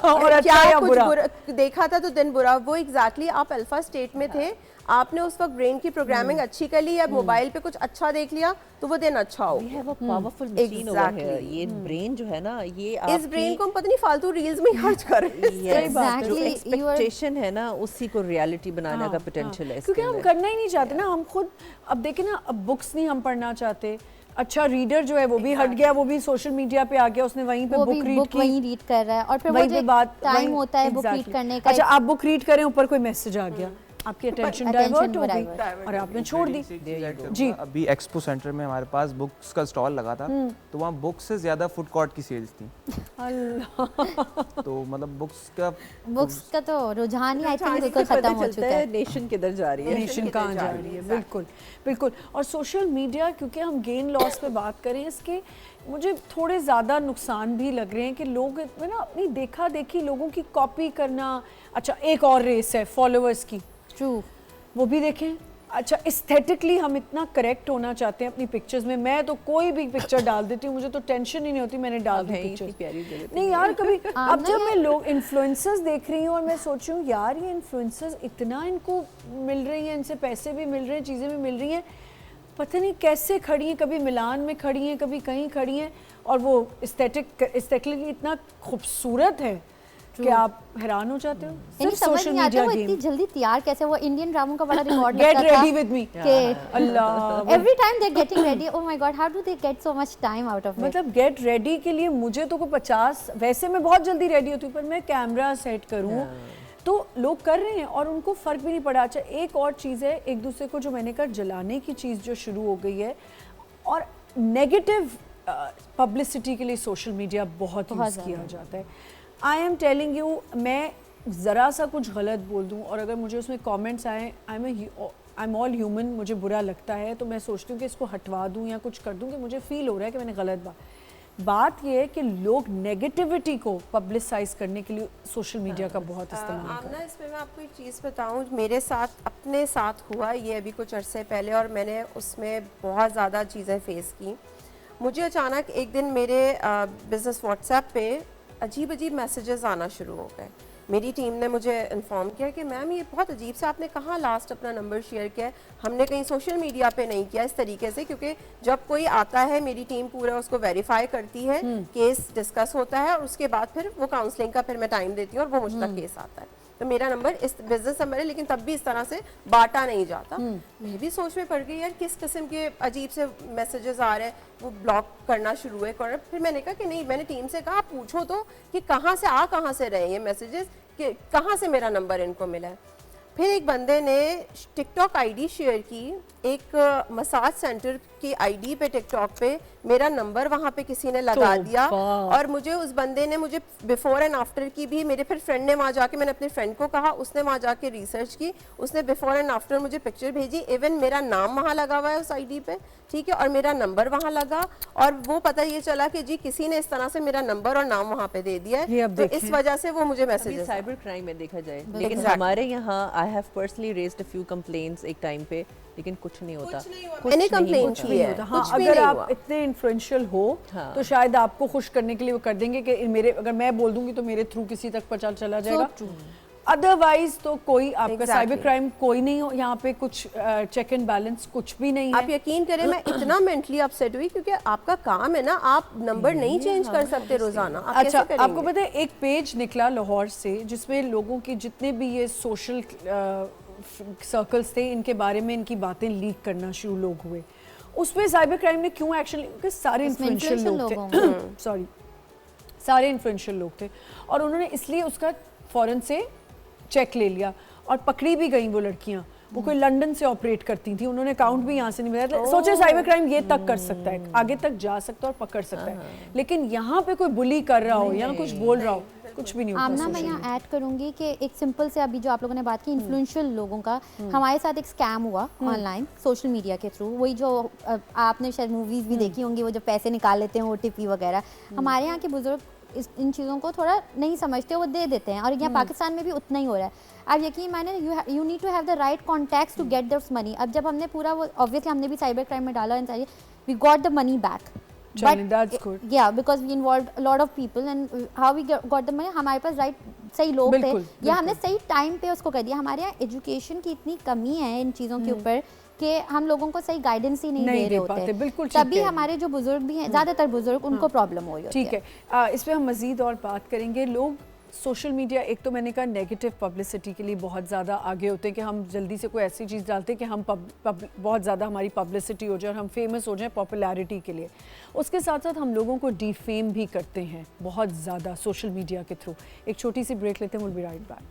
और अच्छा या बुरा देखा था तो दिन बुरा। वो एग्जैक्टली आप अल्फा स्टेट में थे, आपने उस वक्त ब्रेन की प्रोग्रामिंग अच्छी कर ली, या मोबाइल पे कुछ अच्छा देख लिया तो वो दिन अच्छा हो। We have a powerful machine over here. ये ब्रेन जो है ना, ये इस ब्रेन को हम पता नहीं फालतू रील्स में खर्च कर रहे हैं। जो एक्सपेक्टेशन है ना, उसी को रियलिटी बनाने का पोटेंशियल है, क्योंकि हम करना ही नहीं चाहते ना। हम खुद अब देखें ना, अब बुक्स नहीं हम पढ़ना चाहते। अच्छा, रीडर जो है वो भी हट गया, वो भी सोशल मीडिया पे आ गया, उसने वहीं पे बुक रीड की, वहीं रीड कर रहा है, और फिर वो जो टाइम होता है बुक रीड करने का। अच्छा, आप बुक रीड करें, ऊपर कोई मैसेज आ गया, आपकी अटेंशन attention डाइवर्ट हो गई divert। और आपने छोड़ दी। जी, अभी एक्सपो सेंटर में हमारे पास बुक्स का स्टॉल लगा था, तो वहाँ बुक्स से ज़्यादा फूड कोर्ट की सेल्स थी। अल्लाह। तो मतलब बुक्स का तो रुझान ही आई थिंक बिल्कुल खत्म हो चुका है। नेशन किधर जा रही है, नेशन कहाँ जा रही है, बिल्कुल बिल्कुल। और सोशल मीडिया, क्योंकि हम गेन लॉस पे बात करें, इसके मुझे थोड़े ज़्यादा नुकसान भी लग रहे हैं कि लोग इसमें ना अपनी देखा देखी लोगों की कॉपी करना। अच्छा, एक और रेस है फॉलोअर्स की, ट्रू, वो भी देखें। अच्छा, एस्थेटिकली हम इतना करेक्ट होना चाहते हैं अपनी पिक्चर्स में। मैं तो कोई भी पिक्चर डाल देती हूँ, मुझे तो टेंशन ही नहीं होती, मैंने डाल दी पिक्चर। नहीं यार, कभी अब जब मैं लोग इन्फ्लुएंसर्स देख रही हूँ और मैं सोच रही हूँ यार ये इन्फ्लुएंसर्स इतना इनको मिल रही हैं, इनसे पैसे भी मिल रहे हैं, चीज़ें भी मिल रही हैं, पता नहीं कैसे खड़ी हैं, कभी मिलान में खड़ी हैं, कभी कहीं खड़ी हैं, और वो एस्थेटिकली इतना खूबसूरत है कि आप हैरान हो जाते हो। इन्हें समझ नहीं आता वो इतनी जल्दी तैयार कैसे। वो इंडियन ड्रामों का बड़ा record get ready with me, अल्लाह, every time they are getting ready, oh my god, how do they get so much time out of it. मतलब गेट रेडी के लिए मुझे तो कोई 50, वैसे मैं बहुत जल्दी रेडी होती हूँ, पर मैं कैमरा सेट करूँ तो लोग कर रहे हैं और उनको फ़र्क भी नहीं पड़ा। अच्छा, एक और चीज़ है, एक दूसरे को जो मैंने कहा जलाने की चीज़ जो शुरू हो गई है, और नेगेटिव पब्लिसिटी के लिए सोशल मीडिया बहुत यूज़ किया जाता है। आई एम टेलिंग यू, मैं ज़रा सा कुछ गलत बोल दूँ और अगर मुझे उसमें कमेंट्स आए, आई एम ऑल ह्यूमन, मुझे बुरा लगता है तो मैं सोचती हूँ कि इसको हटवा दूँ या कुछ कर दूँ कि मुझे फ़ील हो रहा है कि मैंने गलत बात ये है कि लोग नेगेटिविटी को पब्लिसाइज करने के लिए सोशल मीडिया का बहुत इस्तेमाल करते हैं। आमना, इसमें मैं आपको एक चीज़ बताऊं, मेरे साथ अपने साथ हुआ ये अभी कुछ अरसे पहले, और मैंने उसमें बहुत ज़्यादा चीज़ें फेस की। मुझे अचानक एक दिन मेरे बिज़नेस व्हाट्सएप पे अजीब अजीब मैसेजेस आना शुरू हो गए। मेरी टीम ने मुझे इन्फॉर्म किया कि मैम ये बहुत अजीब से, आपने कहाँ लास्ट अपना नंबर शेयर किया है, हमने कहीं सोशल मीडिया पे नहीं किया इस तरीके से। क्योंकि जब कोई आता है मेरी टीम पूरा उसको वेरीफाई करती है, केस डिस्कस होता है और उसके बाद फिर वो काउंसलिंग का फिर मैं टाइम देती हूँ और वो मुझ तक केस आता है। तो मेरा नंबर इस बिजनेस नंबर है, लेकिन तब भी इस तरह से बांटा नहीं जाता। मैं भी सोच में पड़ गई यार किस किस्म के अजीब से मैसेजेस आ रहे हैं, वो ब्लॉक करना शुरू हुए। फिर मैंने कहा कि नहीं, मैंने टीम से कहा पूछो तो कि कहाँ से रहे ये मैसेजेस, कि कहाँ से मेरा नंबर इनको मिला है। फिर एक बंदे ने टिकटॉक आईडी शेयर की, एक मसाज सेंटर की आईडी पे टिकटॉक पे मेरा नंबर वहाँ पे किसी ने लगा दिया, और मुझे उस बंदे ने मुझे बिफोर एंड आफ्टर की भी, मेरे फिर फ्रेंड ने वहाँ जाके, मैंने अपने फ्रेंड को कहा, उसने वहाँ जाके रिसर्च की, उसने बिफोर एंड आफ्टर मुझे पिक्चर भेजी, इवन मेरा नाम वहाँ लगा हुआ है उस आईडी पे, ठीक है, और मेरा नंबर वहाँ लगा, और वो पता ये चला कि जी किसी ने इस तरह से मेरा नंबर और नाम वहाँ पे दे दिया है, तो इस वजह से वो मुझे मैसेज। साइबर क्राइम में देखा जाए, लेकिन हमारे यहाँ I have personally raised a few complaints एक टाइम पे, लेकिन कुछ नहीं होता। मैंने कंप्लेन की है। हाँ, अगर आप इतने इन्फ्लुएंशियल हो तो शायद आपको खुश करने के लिए वो कर देंगे कि मेरे, अगर मैं बोल दूंगी तो मेरे थ्रू किसी तक पता चला जाएगा। अदरवाइज तो कोई आपका साइबर क्राइम कोई नहीं हो, यहाँ पे कुछ चेक एंड बैलेंस कुछ भी नहीं है। आप यकीन करें, मैं इतना मेंटली अपसेट हुई, क्योंकि आपका काम है ना, आप नंबर नहीं चेंज कर सकते रोजाना। अच्छा, आपको पता है एक पेज निकला लाहौर से जिसमें लोगों की जितने भी ये सोशल सर्कल्स थे, इनके बारे में इनकी बातें लीक करना शुरू लोग हुए। उस पर साइबर क्राइम ने क्यों एक्शन लिया? क्योंकि सारे इन्फ्लुएंशियल लोग थे सॉरी सारे इन्फ्लुएंशियल लोग थे, और उन्होंने इसलिए उसका फ़ौरन से चेक ले लिया और पकड़ी भी गई वो लड़कियां। वो कोई लंदन से ऑपरेट करती थी, उन्होंने अकाउंट भी यहाँ से नहीं बनाया। सोचे साइबर क्राइम ये तक कर सकता है, आगे तक जा सकता है और पकड़ सकता है, लेकिन यहाँ पे कोई बुली कर रहा हो या कुछ बोल रहा हो, कुछ भी नहीं होता। आमना, मैं यहाँ ऐड करूँगी कि एक सिंपल से, अभी जो आप लोगों ने बात की इन्फ्लुएंशियल लोगों का, हमारे साथ एक स्कैम हुआ ऑनलाइन सोशल मीडिया के थ्रू। वही जो आपने शायद मूवीज़ भी देखी होंगी, वो जो पैसे निकाल लेते हैं OTP वगैरह। हमारे यहाँ के बुजुर्ग इन चीज़ों को थोड़ा नहीं समझते, वो दे देते हैं, और यहाँ पाकिस्तान में भी उतना ही हो रहा है। अब यकीन माने, you need to have the right contacts to get this money. अब जब हमने पूरा वो, ऑब्वियसली हमने भी साइबर क्राइम में डाला, we got the money back, yeah, because we involved a lot of people, and how we got the money, हमारे पास राइट सही लोग थे, या हमने सही टाइम पे उसको कर दिया। हमारे यहाँ एजुकेशन की इतनी कमी है इन चीज़ों के ऊपर कि हम लोगों को सही गाइडेंस ही नहीं दे रहे होते। तभी हमारे जो बुजुर्ग भी हैं, ज़्यादातर बुजुर्ग, उनको प्रॉब्लम हो रही होती है। ठीक है, इस पर हम मज़ीद और बात करेंगे। लोग सोशल मीडिया, एक तो मैंने कहा नेगेटिव पब्लिसिटी के लिए बहुत ज़्यादा आगे होते हैं कि हम जल्दी से कोई ऐसी चीज़ डालते हैं कि हम बहुत ज़्यादा हमारी पब्लिसिटी हो जाए और हम फेमस हो जाएं पॉपुलैरिटी के लिए। उसके साथ साथ हम लोगों को डिफेम भी करते हैं बहुत ज़्यादा सोशल मीडिया के थ्रू। एक छोटी सी ब्रेक लेते हैं, will be right back.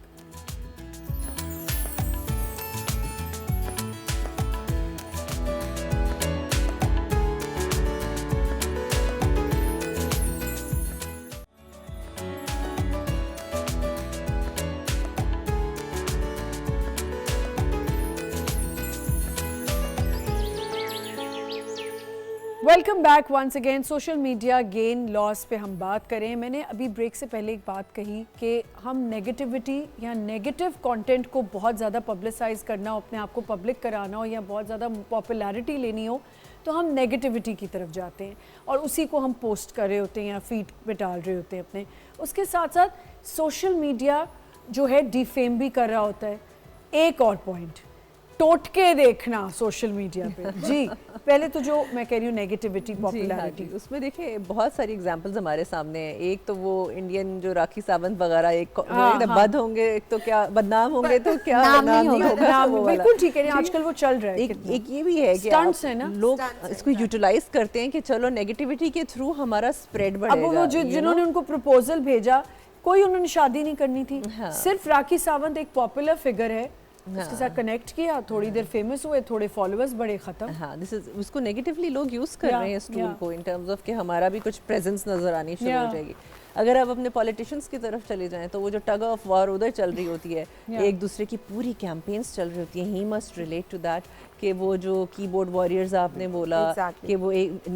Welcome back once again. Social media gain loss पे हम बात करें। मैंने अभी ब्रेक से पहले एक बात कही कि हम नेगेटिविटी या नेगेटिव कंटेंट को बहुत ज़्यादा पब्लिसाइज करना हो, अपने आप को पब्लिक कराना हो या बहुत ज़्यादा पॉपुलैरिटी लेनी हो तो हम नेगेटिविटी की तरफ जाते हैं और उसी को हम पोस्ट कर रहे होते हैं या फीड पे डाल रहे होते हैं अपने। उसके साथ साथ सोशल मीडिया जो है डिफेम भी कर रहा होता है। एक और पॉइंट, टोटके देखना सोशल मीडिया पे। जी, पहले तो जो मैं कह रही हूँ नेगेटिविटी, पॉपुलैरिटी, उसमें देखिए बहुत सारी एग्जांपल्स हमारे सामने हैं। एक तो वो इंडियन जो राखी सावंत वगैरह, एक बद होंगे, एक तो क्या बदनाम होंगे तो क्या नाम नहीं होगा, बिल्कुल ठीक है। आजकल वो चल रहा है। एक ये भी है कि Stunts है ना? लोग इसको यूटिलाइज करते हैं कि चलो नेगेटिविटी के थ्रू हमारा स्प्रेड बढ़ेगा। अब वो जिन्होंने उनको प्रपोजल भेजा, कोई उन्होंने शादी नहीं करनी थी, सिर्फ राखी सावंत एक पॉपुलर फिगर है, उसके साथ कनेक्ट किया, थोड़ी देर फेमस हुए, थोड़े फॉलोअर्स बढ़े, खत्म। हाँ, दिस इज उसको नेगेटिवली लोग यूज कर रहे हैं इस टूल को इन टर्म्स ऑफ कि हमारा भी कुछ प्रेजेंस नजर आनी शुरू हो जाएगी। अगर आप अपने पॉलिटिशियंस की तरफ चले जाएं तो वो जो टग ऑफ वॉर उधर चल रही होती है, एक दूसरे की पूरी कैंपेन्स चल रही होती है। He must relate to that कि वो जो कीबोर्ड वॉरियर्स आपने बोला कि वो एक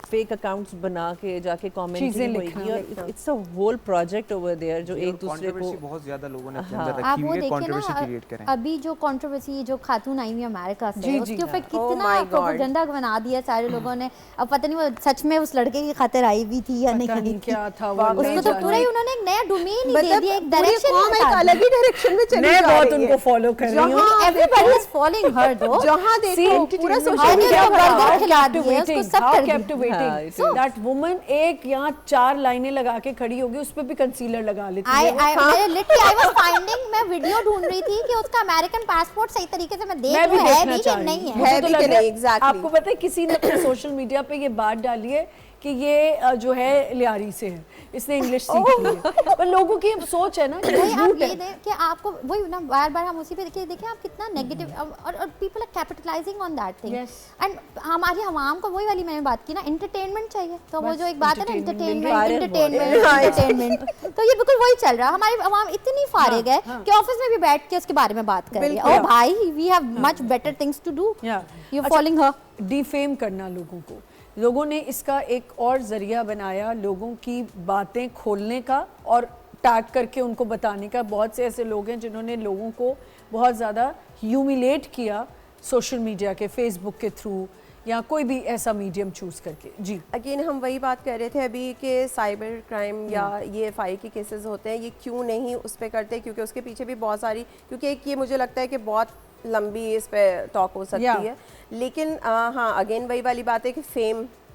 फेक अकाउंट्स बना के जाके कमेंटिंग होगी और it's a whole project over there जो एक दूसरे को बहुत ज्यादा लोगों ने अपने अंदर आप रखी वो हुई है, देखिए कंट्रोवर्सी ना, क्रिएट करें। अभी जो कंट्रोवर्सी जो खातून आई हुई अमेरिका से, जी, उसके ऊपर Oh कितना my God. प्रोपेगेंडा बना दिया सारे लोगों ने। अब पता नहीं वो सच में उस लड़के की खातिर आई भी थी या पता नहीं नहीं थी। क्या था वो, उसको तो पूरा ही उन्होंने एक नया डोमेन ही दे दिया, एक डायरेक्शन एक अलग ही डायरेक्शन में चली मैं जा बहुत रही है। उनको फॉलो कर रही हूँ। एवरीबॉडी इज फॉलोइंग हर दो। जहाँ देखो पूरा सोशल और मीडिया उसको बर्गर खिला दिए, उसको सब कर दिया। Captivating that woman. एक यहाँ 4 लाइनें लगा के खड़ी होगी, उस पे भी कंसीलर लगा लेती है। I was finding, मैं वीडियो ढूंढ रही थी कि उसका अमेरिकन पासपोर्ट सही तरीके से मैं देख मैं भी लूं है देखना भी चाह कि रही नहीं हूँ। है। मुझे है तो भी लग कि रहा है- नहीं, exactly. आपको पता है किसी ने अपने सोशल मीडिया पे ये बात डाली है कि ये जो है लियारी से है, इसने इंग्लिश सीखी है। पर लोगों की सोच है ना कि वही आप झूठ ये है। दें कि आपको वही ना, बार बार हम उसी पे देखें आप कितना नेगेटिव और people are capitalising on that thing. Yes. And हमारी आवाम को वही वाली मैंने बात की ना, एंटरटेनमेंट चाहिए। तो वो बस जो एक बात है ना, entertainment, एंटरटेनमेंट, तो ये बिल्कुल वही चल रहा है। हमारी आवाम इतनी फारिग है कि ऑफिस में भी बैठ के उसके बारे में बात कर रही है। ओ भाई, we have much better things to do, you following her. Defame करना लोगों को, लोगों ने इसका एक और जरिया बनाया लोगों की बातें खोलने का और टैग करके उनको बताने का। बहुत से ऐसे लोग हैं जिन्होंने लोगों को बहुत ज़्यादा ह्यूमिलेट किया सोशल मीडिया के, फेसबुक के थ्रू या कोई भी ऐसा मीडियम चूज करके। जी, अगेन हम वही बात कर रहे थे अभी कि साइबर क्राइम या ये FI के केसेस होते हैं, ये क्यों नहीं उस पर करते, क्योंकि उसके पीछे भी बहुत सारी, क्योंकि एक ये मुझे लगता है कि बहुत लंबी इस पे टॉक हो सकती है। लेकिन हाँ, अगेन वही वाली बात है कि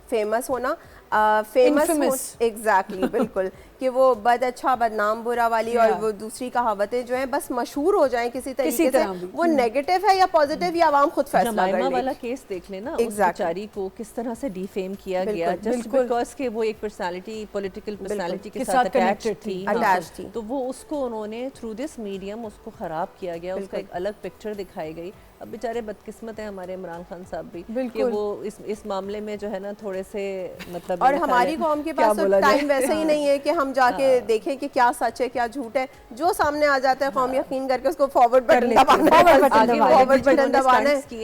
फेमस होना, एग्जैक्टली बिल्कुल कि वो बद अच्छा बदनाम बुरा वाली और वो दूसरी कहावतें जो हैं बस मशहूर हो जाएं किसी तरीके से, वो नेगेटिव है या पॉजिटिव या आवाम खुद फैसला कर ले। वाला केस देख लेना, उस बेचारी को किस तरह से डिफेम किया गया जस्ट बिकॉज के वो एक पर्सनालिटी, पॉलिटिकल पर्सनालिटी के साथ अटैच थी। तो वो उसको उन्होंने थ्रू दिस मीडियम उसको खराब किया गया, उसका एक अलग पिक्चर दिखाई गई। अब बेचारे बदकिस्मत है हमारे इमरान खान साहब भी कि वो इस मामले में जो है ना थोड़े से मतलब, और हमारी कौम के पास तो टाइम वैसे ही नहीं है कि हम जाके देखें कि क्या सच है क्या झूठ है। जो सामने आ जाता है कौम यकीन करके उसको फॉरवर्ड बटन दबाना है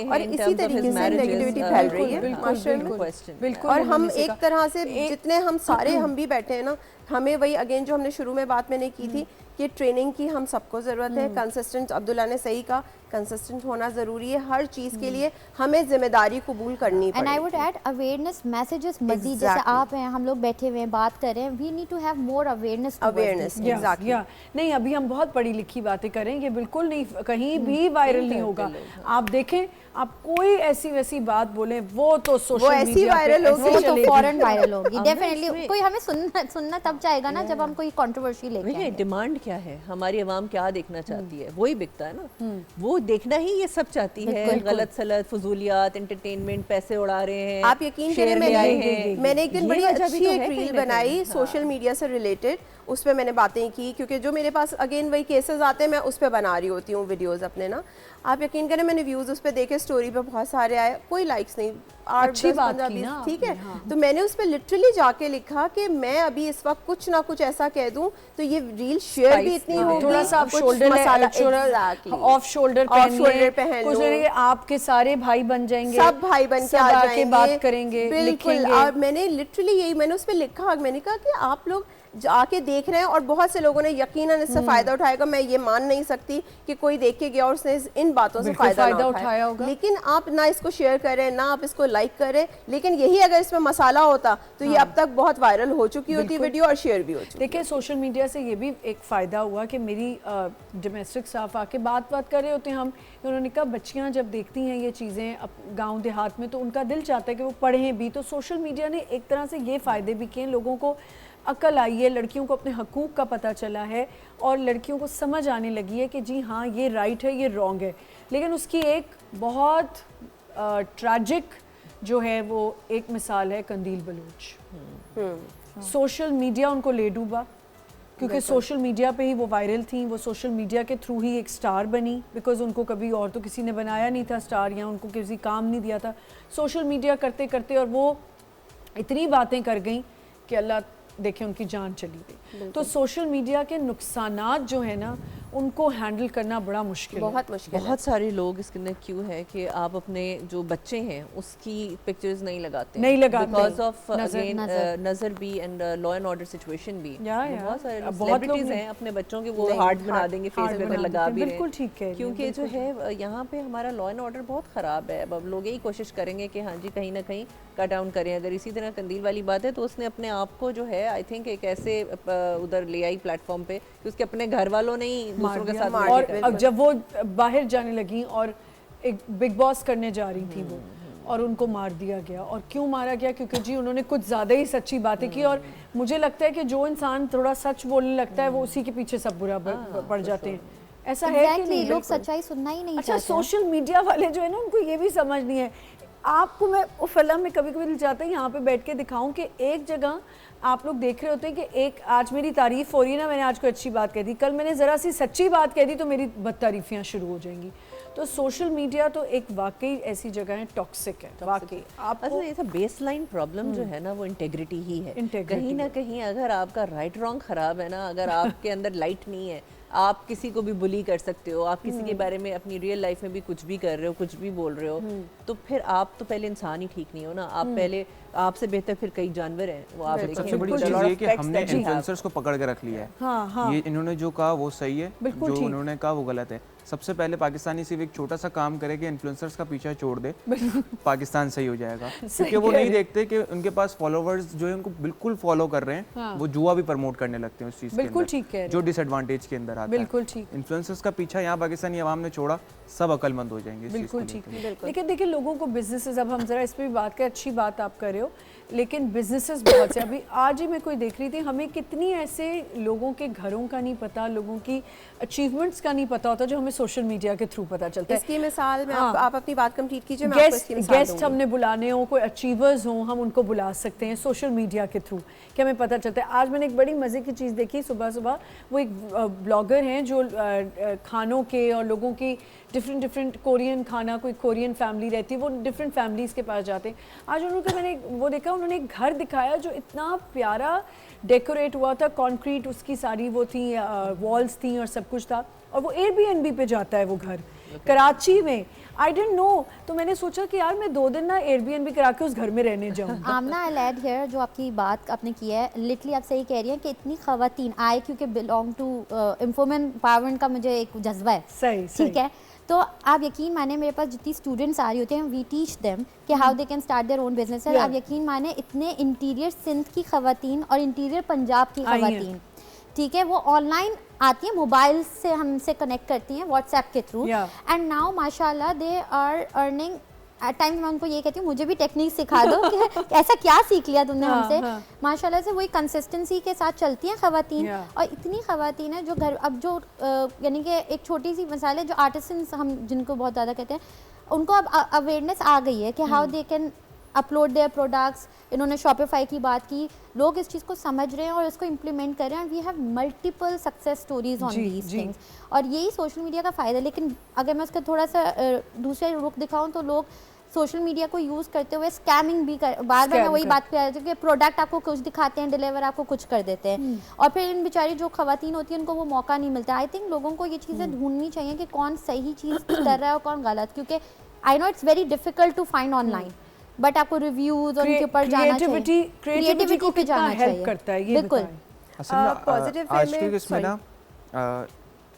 और इसी तरीके से नेगेटिविटी फैल रही है माशरे में। बिल्कुल। और हम एक तरह से जितने हम सारे हम भी बैठे हैं ना, हमें वही अगेन जो हमने शुरू में बात मैंने की थी कि ट्रेनिंग की हम सबको ज़रूरत है। कंसिस्टेंट, अब्दुल्ला ने सही कहा, कंसिस्टेंट होना ज़रूरी है हर चीज़ के लिए, हमें जिम्मेदारी कबूल करनी पड़ेगी। And I would add awareness messages मजीद, जैसे आप हैं, हम लोग बैठे हुए हैं बात कर रहे हैं, we need to have more awareness. Exactly. नहीं, अभी हम बहुत पढ़ी लिखी बातें करेंगे, बिल्कुल नहीं, कहीं भी वायरल नहीं होगा। आप देखें, आप कोई ऐसी वैसी बात बोले वो तो सोशल मीडिया वायरल होगी, वो तो फौरन वायरल होगी डेफिनेटली। कोई हमें सुनना तब चाहेगा ना जब हम कोई कंट्रोवर्सी लेके आएंगे। डिमांड क्या है, हमारी आवाम क्या देखना चाहती है, वही बिकता है ना, वो देखना ही ये सब चाहती है। गलत सलत फजूलियात, एंटरटेनमेंट, पैसे उड़ा रहे हैं। आप यकीन करें, मैंने एक दिन बड़ी अच्छी एक रील बनाई सोशल मीडिया से रिलेटेड, उस पर मैंने बातें की, क्योंकि जो मेरे पास अगेन वही केसेस आते हैं मैं उस पर बना रही होती हूँ वीडियोस अपने ना। आप यकीन करें, मैंने व्यूज़ उस पर देखे, स्टोरी पे बहुत सारे आए, कोई लाइक्स नहीं, 8-10-15-20, ठीक है। तो मैंने उस पर लिटरली जाके लिखा कि मैं अभी इस वक्त कुछ ना कुछ ऐसा कह दूं तो ये रील शेयर शेयर भी इतनी होगी, थोड़ा सा आप कुछ शोल्डर मसाला ऑफ शोल्डर ऑफ शोल्डर पहन कुछ लो, आपके सारे भाई बन जाएंगे, सब भाई बन के आ जाएंगे, बात करेंगे, बिल्कुल। और मैंने लिटरली यही मैंने उस पर लिखा, मैंने कहा कि आप लोग आके देख रहे हैं और बहुत से लोगों ने यकीनन इससे फायदा उठाएगा। मैं ये मान नहीं सकती कि कोई देख के गया और उसने इन बातों से फायदा उठाया होगा, लेकिन आप ना इसको शेयर करें ना आप इसको लाइक करें, लेकिन यही अगर इसमें मसाला होता तो ये अब तक बहुत वायरल हो चुकी होती वीडियो और शेयर भी हो चुकी। देखिए सोशल मीडिया से ये भी एक फ़ायदा हुआ कि मेरी डोमेस्टिक स्टाफ आके बात कर रहे होते हैं हम, उन्होंने कहा बच्चियां जब देखती हैं ये चीज़ें गांव देहात में तो उनका दिल चाहता है कि वो पढ़ें भी। तो सोशल मीडिया ने एक तरह से ये फ़ायदे भी किए, लोगों को अकल आई है, लड़कियों को अपने हकूक़ का पता चला है और लड़कियों को समझ आने लगी है कि जी हाँ ये राइट है ये रॉन्ग है। लेकिन उसकी एक बहुत ट्रैजिक जो है वो एक मिसाल है कंदील बलूच। सोशल मीडिया उनको ले डूबा क्योंकि सोशल मीडिया पे ही वो वायरल थी, वो सोशल मीडिया के थ्रू ही एक स्टार बनी, बिकॉज उनको कभी और तो किसी ने बनाया नहीं था स्टार, या उनको किसी काम नहीं दिया था। सोशल मीडिया करते करते और वो इतनी बातें कर गई कि अल्लाह देखें उनकी जान चली गई। तो सोशल मीडिया के नुकसानात जो है ना उनको हैंडल करना बड़ा मुश्किल है, बहुत मुश्किल। बहुत सारे लोग इसके अंदर क्यों है कि आप अपने जो बच्चे हैं उसकी पिक्चर्स नहीं लगाते बिकॉज ऑफ नजर भी and law and order situation भी। बहुत सारे सेलिब्रिटीज हैं अपने बच्चों के वो हार्ट बना देंगे फेस पे अगर लगा भी बिल्कुल ठीक है, क्योंकि जो है यहाँ पे हमारा लॉ एंड ऑर्डर बहुत ख़राब है। अब लोग यही कोशिश करेंगे कि हाँ जी कहीं ना कहीं कट डाउन करें। अगर इसी तरह कंदील वाली बात है तो उसने अपने आप को जो है आई थिंक एक ऐसे उधर ले आई प्लेटफॉर्म पे कि उसके अपने घर वालों ने ही दूसरों के साथ और अब जब वो बाहर जाने लगी और एक बिग बॉस करने जा रही थी वो और उनको मार दिया गया। और क्यों मारा गया? क्योंकि जी उन्होंने कुछ ज़्यादा ही सच्ची बातें की। और मुझे लगता है कि जो इंसान थोड़ा सच बोलने लगता है वो उसी के पीछे सब बुरा पड़ जाते हैं। ऐसा है कि नहीं, लोग सच्चाई सुनना ही नहीं चाहते। अच्छा सोशल मीडिया वाले जो है ना उनको ये भी समझ नहीं है। आपको मैं फिल्म में कभी कभी दिल चाहता है यहाँ पे बैठ के दिखाऊं कि एक जगह आप लोग देख रहे होते हैं कि एक आज मेरी तारीफ हो रही है ना, मैंने आज कोई अच्छी बात कह दी, कल मैंने ज़रा सी सच्ची बात कह दी तो मेरी बदतारीफियाँ शुरू हो जाएंगी। तो सोशल मीडिया तो एक वाकई ऐसी जगह है, टॉक्सिक है वाकई। आपको ऐसा बेसलाइन प्रॉब्लम जो है ना वो इंटेग्रिटी ही है। कहीं ना कहीं अगर आपका राइट रॉन्ग ख़राब है ना, अगर आपके अंदर लाइट नहीं है, आप किसी को भी बुली कर सकते हो, आप किसी के बारे में अपनी रियल लाइफ में भी कुछ भी कर रहे हो, कुछ भी बोल रहे हो, तो फिर आप तो पहले इंसान ही ठीक नहीं हो ना। आप पहले आपसे बेहतर फिर कई जानवर हैं वो आप देखें। सबसे बड़ी चीज़ ये कि हमने इन्फ्लुएंसर्स को पकड़ के रख लिया है। हाँ। ये इन्होंने जो कहा वो सही है, जो उन्होंने कहा वो गलत है। सबसे पहले पाकिस्तानी सिर्फ एक छोटा सा काम करे कि इन्फ्लुएंसर्स का पीछा छोड़ दे, पाकिस्तान सही हो जाएगा। क्योंकि वो नहीं देखते कि उनके पास फॉलोवर्स जो है उनको बिल्कुल फॉलो कर रहे हैं, वो जुआ भी प्रमोट करने लगते हैं उस चीज़ के अंदर, जो डिसएडवांटेज के अंदर आता है। बिल्कुल ठीक। इन्फ्लुएंसर्स का पीछा यहाँ पाकिस्तानी अवाम ने छोड़ा, सब अकलमंद हो जाएंगे। बिल्कुल ठीक। लेकिन देखिए लोगों को बिजनेसेस, अब हम जरा इस पर भी बात करें, अच्छी बात आप कर रहे हो, लेकिन बिजनेसेस बहुत से अभी आज ही मैं कोई देख रही थी, हमें कितनी ऐसे लोगों के घरों का नहीं पता, लोगों की अचीवमेंट्स का नहीं पता होता जो हमें सोशल मीडिया के थ्रू पता चलता है। इसकी मिसाल में आप अपनी बात कंप्लीट कीजिए। गेस्ट हमने बुलाने हो, कोई अचीवर्स हों, हम उनको बुला सकते हैं सोशल मीडिया के थ्रू कि हमें पता चलता है। आज मैंने एक बड़ी मज़े की चीज़ देखी सुबह सुबह, वो एक ब्लॉगर हैं जो खानों के और लोगों की डिफरेंट कोरियन खाना, कोई कोरियन फैमिली रहती है, वो डिफरेंट फैमिलीज़ के पास जाते हैं। आज उनका मैंने वो देखा, उन्होंने एक घर दिखाया जो इतना प्यारा डेकोरेट हुआ था, कंक्रीट उसकी सारी वो थी, वॉल्स थी और सब कुछ था, और वो एयरबीएनबी पे जाता है वो घर कराची में। आई डेंट नो, तो मैंने सोचा कि यार मैं 2 दिन ना एयरबीएनबी करा के उस घर में रहने जाऊँ। आमना आई ऐड हियर, जो आपकी बात आपने की है, लिटरली आप सही कह रही हैं कि इतनी खवातीन आए, क्योंकि बिलोंग टू एम्पावरमेंट का मुझे एक जज्बा है। सही ठीक है। तो आप यकीन माने मेरे पास जितनी स्टूडेंट्स आ रही होते हैं, वी टीच देम कि how they can start their own business. आप यकीन माने इतने इंटीरियर सिंध की खवातीन और इंटीरियर पंजाब की खवातीन, ठीक है, वो ऑनलाइन आती है, मोबाइल से हमसे कनेक्ट करती हैं व्हाट्सएप के थ्रू, एंड नाउ माशाल्लाह they are earning. At times मैं उनको ये कहती हूँ मुझे भी टेक्निक सिखा दो कि ऐसा क्या सीख लिया तुमने हमसे। माशाल्लाह से वही कंसिस्टेंसी के साथ चलती हैं खवातीन। और इतनी खवातीन है जो घर, अब जो यानी कि एक छोटी सी मिसाल है, जो आर्टिसंस हम जिनको बहुत ज़्यादा कहते हैं, उनको अब अवेयरनेस आ गई है कि how they can upload their products. इन्होंने शॉपिफाई की बात की, लोग इस चीज़ को समझ रहे हैं और इसको इम्प्लीमेंट कर रहे हैं। We have multiple success stories on these things, और यही सोशल मीडिया का फ़ायदा। लेकिन अगर मैं उसका थोड़ा सा दूसरे रुख दिखाऊं तो लोग सोशल मीडिया को यूज़ करते हुए स्कैमिंग भी बार बार मैं वही बात पे आ रही हूँ कि प्रोडक्ट आपको कुछ दिखाते हैं, डिलीवर आपको कुछ कर देते हैं, और फिर इन बेचारी जो खवातीन होती हैं उनको वो मौका नहीं मिलता। आई थिंक लोगों को ये चीज़ें ढूंढनी चाहिए कि कौन सही चीज़ कर रहा है और कौन गलत, क्योंकि I know it's very difficult to find online, but आपको रिव्यूज और उनके ऊपर जाना चाहिए, क्रिएटिविटी को पे जाना हेल्प करता है ये बिल्कुल। पॉजिटिव आज के इसमें ना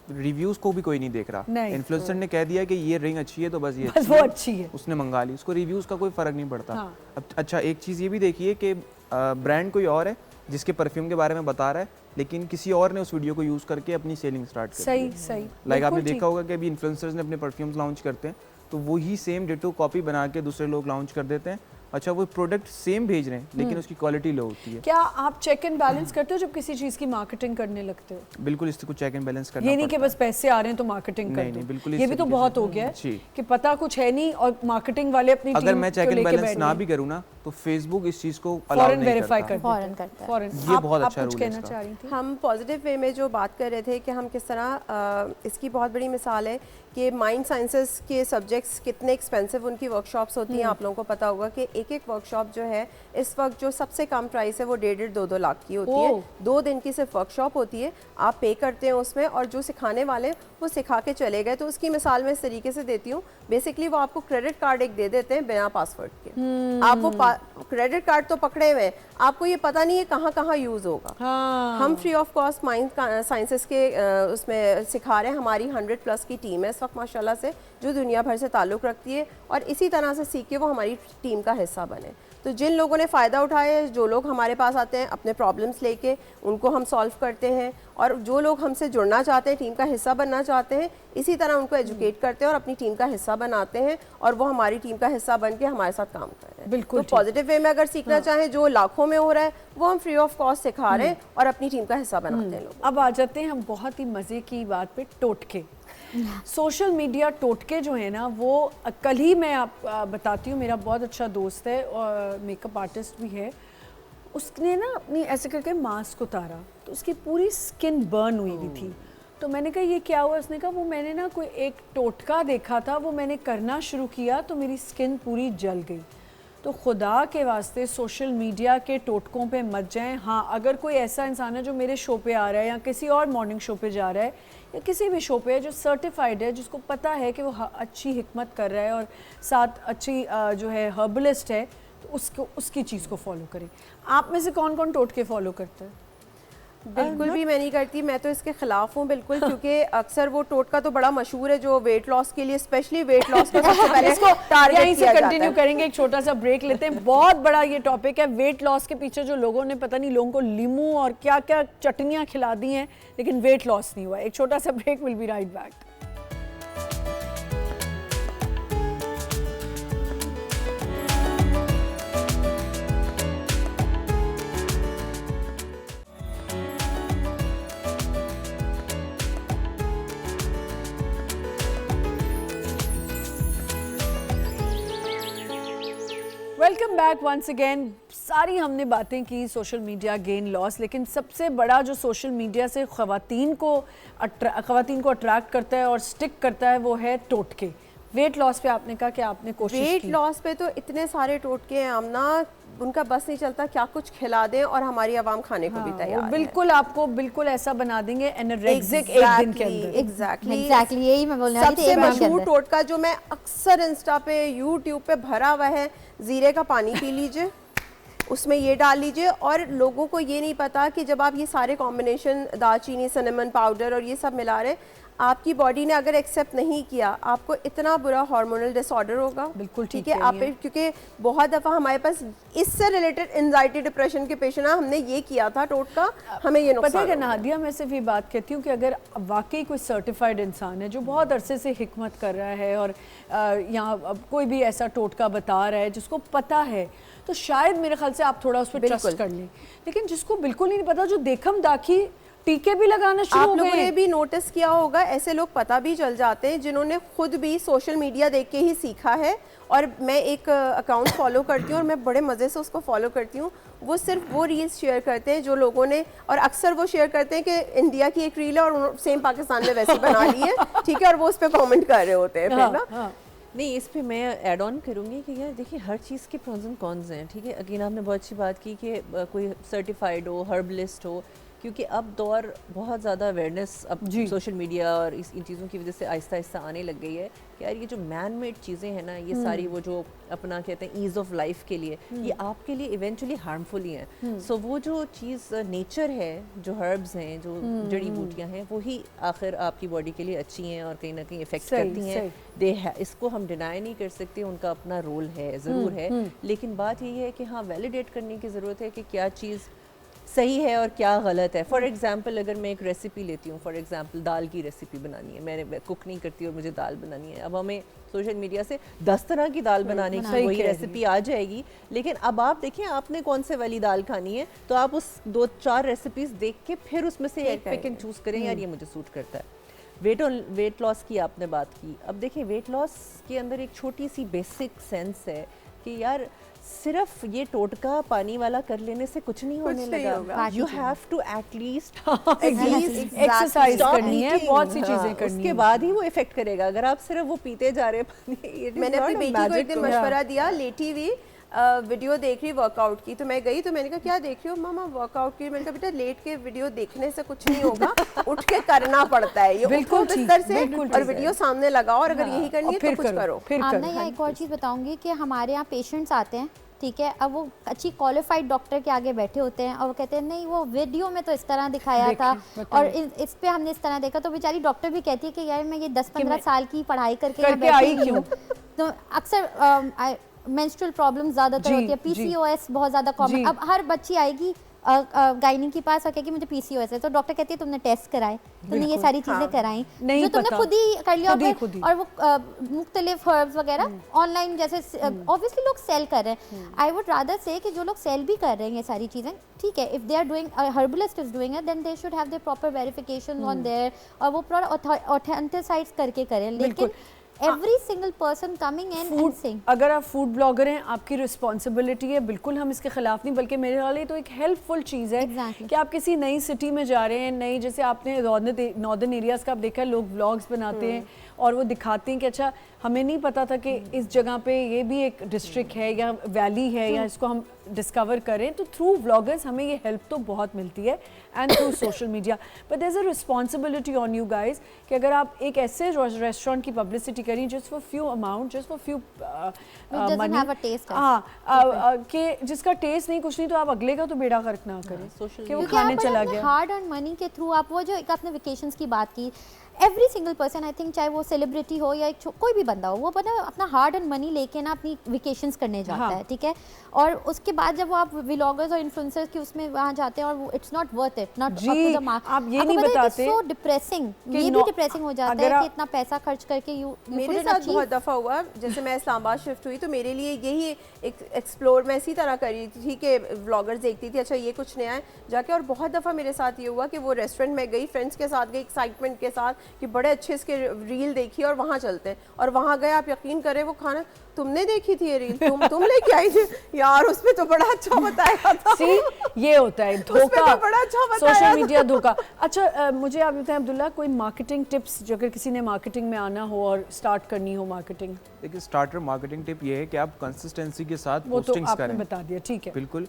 रिव्यूज को भी कोई नहीं देख रहा। इन्फ्लुएंसर ने कह दिया कि ये रिंग अच्छी है तो बस ये बस वो अच्छी है, उसने मंगा ली, उसको रिव्यूज का कोई फर्क नहीं पड़ता। अब अच्छा एक चीज़ ये भी देखिए कि ब्रांड कोई और है जिसके परफ्यूम के बारे में बता रहा है, लेकिन किसी और ने उस वीडियो को यूज करके अपनी सेलिंग स्टार्ट कर दी। सही लाइक आपने देखा होगा कि अभी इन्फ्लुएंसर्स ने अपने परफ्यूम्स लॉन्च करते हैं तो वही सेम डिटो कॉपी बना के दूसरे लोग लॉन्च कर देते हैं। अच्छा वो प्रोडक्ट सेम भेज रहे हैं लेकिन उसकी क्वालिटी लो होती है। क्या आप चेक एंड बैलेंस करते हो जब किसी चीज की मार्केटिंग करने लगते हो? बिल्कुल, इससे कुछ चेक एंड बैलेंस करना ये नहीं कि बस पैसे आ रहे हैं तो मार्केटिंग कर दो, बिल्कुल ये भी तो बहुत हो गया है कि पता कुछ है नहीं और मार्केटिंग वाले अपनी टीम अगर मैं चेक एंड बैलेंस ना भी करूँ ना तो फेसबुक इस चीज को फॉरेन वेरीफाई करता है। ये बहुत अच्छा रूल है इसका। हम पॉजिटिव वे में जो बात कर रहे थे कि हम किस तरह इसकी बहुत बड़ी मिसाल है कि माइंड साइंसेस के सब्जेक्ट्स कितने एक्सपेंसिव उनकी वर्कशॉप्स होती हैं। आप लोगों को पता होगा कि एक एक वर्कशॉप जो है इस वक्त जो सबसे कम प्राइस है वो 1.5-2 लाख की होती है। 2 दिन की सिर्फ वर्कशॉप होती है, आप पे करते हैं उसमें और जो सिखाने वाले वो सिखा के चले गए। तो उसकी मिसाल मैं इस तरीके से देती हूँ, बेसिकली वो आपको क्रेडिट कार्ड एक दे देते हैं बिना पासवर्ड के। आप वो क्रेडिट कार्ड तो पकड़े हुए, आपको ये पता नहीं है कहाँ कहाँ यूज़ होगा। हम free of cost mind sciences के उसमें सिखा रहे हैं। हमारी 100+ की टीम है इस वक्त माशाल्लाह से, जो दुनिया भर से ताल्लुक़ रखती है और इसी तरह से सीख के वो हमारी टीम का हिस्सा बने। तो जिन लोगों ने फ़ायदा उठाया है, जो लोग हमारे पास आते हैं अपने प्रॉब्लम्स लेके, उनको हम सॉल्व करते हैं, और जो लोग हमसे जुड़ना चाहते हैं, टीम का हिस्सा बनना चाहते हैं, इसी तरह उनको एजुकेट करते हैं और अपनी टीम का हिस्सा बनाते हैं और वो हमारी टीम का हिस्सा बन के हमारे साथ काम कर रहे हैं। बिल्कुल तो पॉजिटिव वे में अगर सीखना चाहें, जो लाखों में हो रहा है वो हम फ्री ऑफ कॉस्ट सिखा रहे हैं और अपनी टीम का हिस्सा बनाते हैं लोग। अब आ जाते हैं हम बहुत ही मज़े की बात पे, टोटके। सोशल मीडिया टोटके जो है ना, वो कल ही मैं आप बताती हूँ, मेरा बहुत अच्छा दोस्त है और मेकअप आर्टिस्ट भी है, उसने ना अपनी ऐसे करके मास्क उतारा तो उसकी पूरी स्किन बर्न हुई हुई थी। तो मैंने कहा ये क्या हुआ? उसने कहा वो मैंने ना कोई एक टोटका देखा था, वो मैंने करना शुरू किया तो मेरी स्किन पूरी जल गई। तो खुदा के वास्ते सोशल मीडिया के टोटकों पे मत जाएं। हाँ, अगर कोई ऐसा इंसान है जो मेरे शो पे आ रहा है या किसी और मॉर्निंग शो पे जा रहा है या किसी भी शो पे है जो सर्टिफाइड है, जिसको पता है कि वो अच्छी हिकमत कर रहा है और साथ अच्छी जो है हर्बलिस्ट है, तो उसकी चीज़ को फॉलो करें। आप में से कौन कौन टोटके फॉलो करता है? बिल्कुल भी मैं नहीं करती, मैं तो इसके खिलाफ हूँ बिल्कुल, क्योंकि अक्सर वो टोटका तो बड़ा मशहूर है जो वेट लॉस के लिए, स्पेशली वेट लॉस को सबसे पहले इसको टारगेट किया जाता है। कंटिन्यू करेंगे, एक छोटा सा ब्रेक लेते हैं। बहुत बड़ा ये टॉपिक है वेट लॉस के पीछे जो लोगों ने पता नहीं लोगों को लीमू और क्या क्या चटनियाँ खिला दी हैं लेकिन वेट लॉस नहीं हुआ। एक छोटा सा break, will be right back. Welcome back once again. सारी हमने बातें की सोशल मीडिया गेन लॉस, लेकिन सबसे बड़ा जो सोशल मीडिया से ख़वातीन को अट्रैक्ट करता है और स्टिक करता है वो है टोटके। वेट लॉस पे आपने कहा कि आपने कोशिश की। वेट लॉस पे तो इतने सारे टोटके हैं आमना, उनका बस नहीं चलता क्या कुछ खिला दें और हमारी आवाम खाने को भी तैयार है। बिल्कुल आपको बिल्कुल ऐसा बना देंगे एनोरेक्सिक एक दिन के अंदर। एग्जैक्टली यही मैं बोलने वाली थी। सबसे मशहूर टोटका जो मैं अक्सर इंस्टा पे, यूट्यूब पे भरा हुआ है, जीरे का पानी पी लीजिए, उसमें ये डाल लीजिए। और लोगों को ये नहीं पता कि जब आप ये सारे कॉम्बिनेशन दालचीनी, सिनेमन पाउडर और ये सब मिला रहे हैं, आपकी बॉडी ने अगर एक्सेप्ट नहीं किया, आपको इतना बुरा हार्मोनल डिसऑर्डर होगा। बिल्कुल ठीक है। आप क्योंकि बहुत दफ़ा हमारे पास इससे रिलेटेड एंजाइटी, डिप्रेशन के पेशेंट, हमने ये किया था टोटका, हमें ये नुकसान पता है नादिया, मैं सिर्फ ये बात कहती हूँ कि अगर वाकई कोई सर्टिफाइड इंसान है जो बहुत अरसे से हिकमत कर रहा है और यहाँ कोई भी ऐसा टोटका बता रहा है जिसको पता है, तो शायद मेरे ख्याल से आप थोड़ा उस पर ट्रस्ट कर लें। लेकिन जिसको बिल्कुल ही नहीं पता, जो देखम दाखी टीके भी लगाना शुरू हो गए। आप लोगों ने भी नोटिस किया होगा, ऐसे लोग पता भी चल जाते हैं जिन्होंने खुद भी सोशल मीडिया देख के ही सीखा है। और मैं एक अकाउंट फॉलो करती हूँ और मैं बड़े मज़े से उसको फॉलो करती हूँ। वो सिर्फ वो रील्स शेयर करते हैं जो लोगों ने, और अक्सर वो शेयर करते हैं कि इंडिया की एक रील है और सेम पाकिस्तान में वैसी बना ली है, ठीक है, और वो उस पर कमेंट कर रहे होते हैं फिर ना। नहीं, इस पे मैं ऐड ऑन करूँगी कि यार देखिए हर चीज़ के प्रॉन्स एंड कॉन्स हैं, ठीक है। अगेन आपने बहुत अच्छी बात की कि कोई सर्टिफाइड हो, हर्बलिस्ट हो, क्योंकि अब दौर बहुत ज़्यादा अवेयरनेस अब सोशल मीडिया और इन चीज़ों की वजह से आहिस्ता आहिस्ता आने लग गई है कि यार ये जो मैन मेड चीज़ें हैं ना, ये सारी वो जो अपना कहते हैं ईज़ ऑफ लाइफ के लिए, ये आपके लिए इवेंचुअली हार्मफुल ही हैं। सो वो जो चीज़ नेचर है, जो हर्ब्स हैं, जो जड़ी बूटियाँ हैं, वही आखिर आपकी बॉडी के लिए अच्छी हैं और कहीं ना कहीं इफेक्ट करती हैं। इसको हम डिनाई नहीं कर सकते, उनका अपना रोल है, ज़रूर है, लेकिन बात यही है कि हाँ वैलिडेट करने की ज़रूरत है कि क्या चीज़ सही है और क्या गलत है। फॉर एग्जांपल अगर मैं एक रेसिपी लेती हूँ, फॉर एग्जांपल दाल की रेसिपी बनानी है, मैंने कुक नहीं करती और मुझे दाल बनानी है, अब हमें सोशल मीडिया से 10 तरह की दाल बनाने की वही रेसिपी आ जाएगी, लेकिन अब आप देखिए आपने कौन से वाली दाल खानी है, तो आप उस 2-4 रेसिपीज देख के फिर उसमें से एक पिक एंड चूज करें, यार ये मुझे सूट करता है। वेट लॉस की आपने बात की, अब देखिए वेट लॉस के अंदर एक छोटी सी बेसिक सेंस है कि यार सिर्फ ये टोटका पानी वाला कर लेने से कुछ नहीं होने लगा। You have to at least exercise करनी है, बहुत सी चीजें करनी है, उसके बाद ही वो इफेक्ट करेगा। अगर आप सिर्फ वो पीते जा रहे पानी, मैंने अपनी बेटी को एक दिन मशवरा दिया, लेटी हुई वीडियो देख रही वर्कआउट की, तो मैं गई तो मैंने कहा क्या देख रही हो मामा? वर्कआउट की। मैंने कहा बेटा लेट के वीडियो देखने से कुछ नहीं होगा, उठ के करना पड़ता है, ये उठो बिस्तर से और वीडियो सामने लगाओ, और अगर यही करनी है तो कुछ करो। आमना यहाँ एक और चीज़ बताऊंगी कि हमारे यहाँ पेशेंट्स आते हैं, ठीक है, अब वो अच्छी क्वालिफाइड डॉक्टर के आगे बैठे होते हैं और वो कहते हैं नहीं वो वीडियो में तो इस तरह दिखाया था और इस पे हमने इस तरह देखा, तो बेचारी डॉक्टर भी कहती है कि यार मैं ये 10-15 साल की पढ़ाई करके आई क्यों? तो अक्सर मेंस्ट्रुअल प्रॉब्लम ज़्यादातर होती है, पीसीओएस बहुत ज़्यादा कॉमन। अब हर बच्ची आएगी गायनी के पास और कहेगी मुझे पीसीओएस है, तो डॉक्टर कहती है तुमने टेस्ट कराए, तुमने ये सारी चीजें कराई जो तुमने खुद ही कर लिया, और वो मुख्तलिफ हर्ब्स वगैरह ऑनलाइन जैसे ऑब्वियसली लोग सेल कर रहे हैं। आई वुड रादर से कि जो लोग सेल भी कर रहे हैं ये सारी चीजें, ठीक है, if they are doing, herbalist is doing it, then they should have the proper verification on there, और वो पूरा ऑथेंटिसाइज करके करें। लेकिन every single person coming in and saying, अगर आप फूड ब्लॉगर हैं, आपकी रिस्पॉन्सिबिलिटी है, बिल्कुल हम इसके खिलाफ नहीं, बल्कि मेरे ख्याल ये तो एक हेल्पफुल चीज़ है कि आप किसी नई सिटी में जा रहे हैं, नई, जैसे आपने नॉर्दर्न एरियाज़ का आप देखा है, लोग व्लॉग्स बनाते हैं और वो दिखाते हैं कि अच्छा हमें नहीं पता था कि इस जगह पे ये भी एक डिस्ट्रिक्ट है या वैली है या इसको हम डिस्कवर करें, तो थ्रू व्लॉगर्स हमें ये हेल्प तो बहुत मिलती है and through social media. But there is a responsibility on you guys कि अगर आप एक ऐसे रेस्टोरेंट की पब्लिसिटी करें just for few amount, just for few money, हाँ कि जिसका टेस्ट नहीं कुछ नहीं, तो आप अगले का तो बेड़ा गर्क ना करें कि वो खाने चला गया। हार्ड अर्न मनी के थ्रू आप वो जो एक आपने वेकेशंस की बात की, every single person I think, चाहे वो सेलिब्रिटी हो या एक कोई भी बंदा हो, वो पता अपना हार्ड एंड मनी लेके ना अपनी वेकेशंस करने जाता है, ठीक है, और उसके बाद जब वो आप व्लॉगर्स और इन्फ्लुएंसर्स की उसमें वहाँ जाते हैं और it's not worth it, not up to the mark. आप ये नहीं बताते, सो डिप्रेसिंग, ये भी डिप्रेसिंग हो जाता है कि इतना पैसा खर्च करके मेरे साथ बहुत दफ़ा हुआ, जैसे मैं इस्लामाबाद शिफ्ट हुई तो मेरे लिए यही एक एक्सप्लोर मैं इसी तरह कर रही थी कि व्लॉगर्स देखती थी, अच्छा ये कुछ नया है जाके, और बहुत दफ़ा मेरे साथ ये हुआ कि वो रेस्टोरेंट में गई, फ्रेंड्स के साथ गई, एक्साइटमेंट के साथ कि बड़े अच्छे इसके रील देखी और वहाँ चलते हैं, और वहाँ गए, आप यकीन करें वो खाना तुमने देखी थी ये रील, तुम लेके आई थी यार, उसमें तो बड़ा अच्छा बताया था। सी ये होता है धोखा, तो बड़ा अच्छा बताया सोशल मीडिया धोखा। अच्छा मुझे आप बताएं अब्दुल्ला, कोई मार्केटिंग टिप्स जो अगर किसी ने मार्केटिंग में आना हो और स्टार्ट करनी हो मार्केटिंग? देखिए स्टार्टर मार्केटिंग टिप ये है कि आप कंसिस्टेंसी के साथ वो पोस्टिंग्स तो आपने करें। बता दिया, ठीक है, बिल्कुल।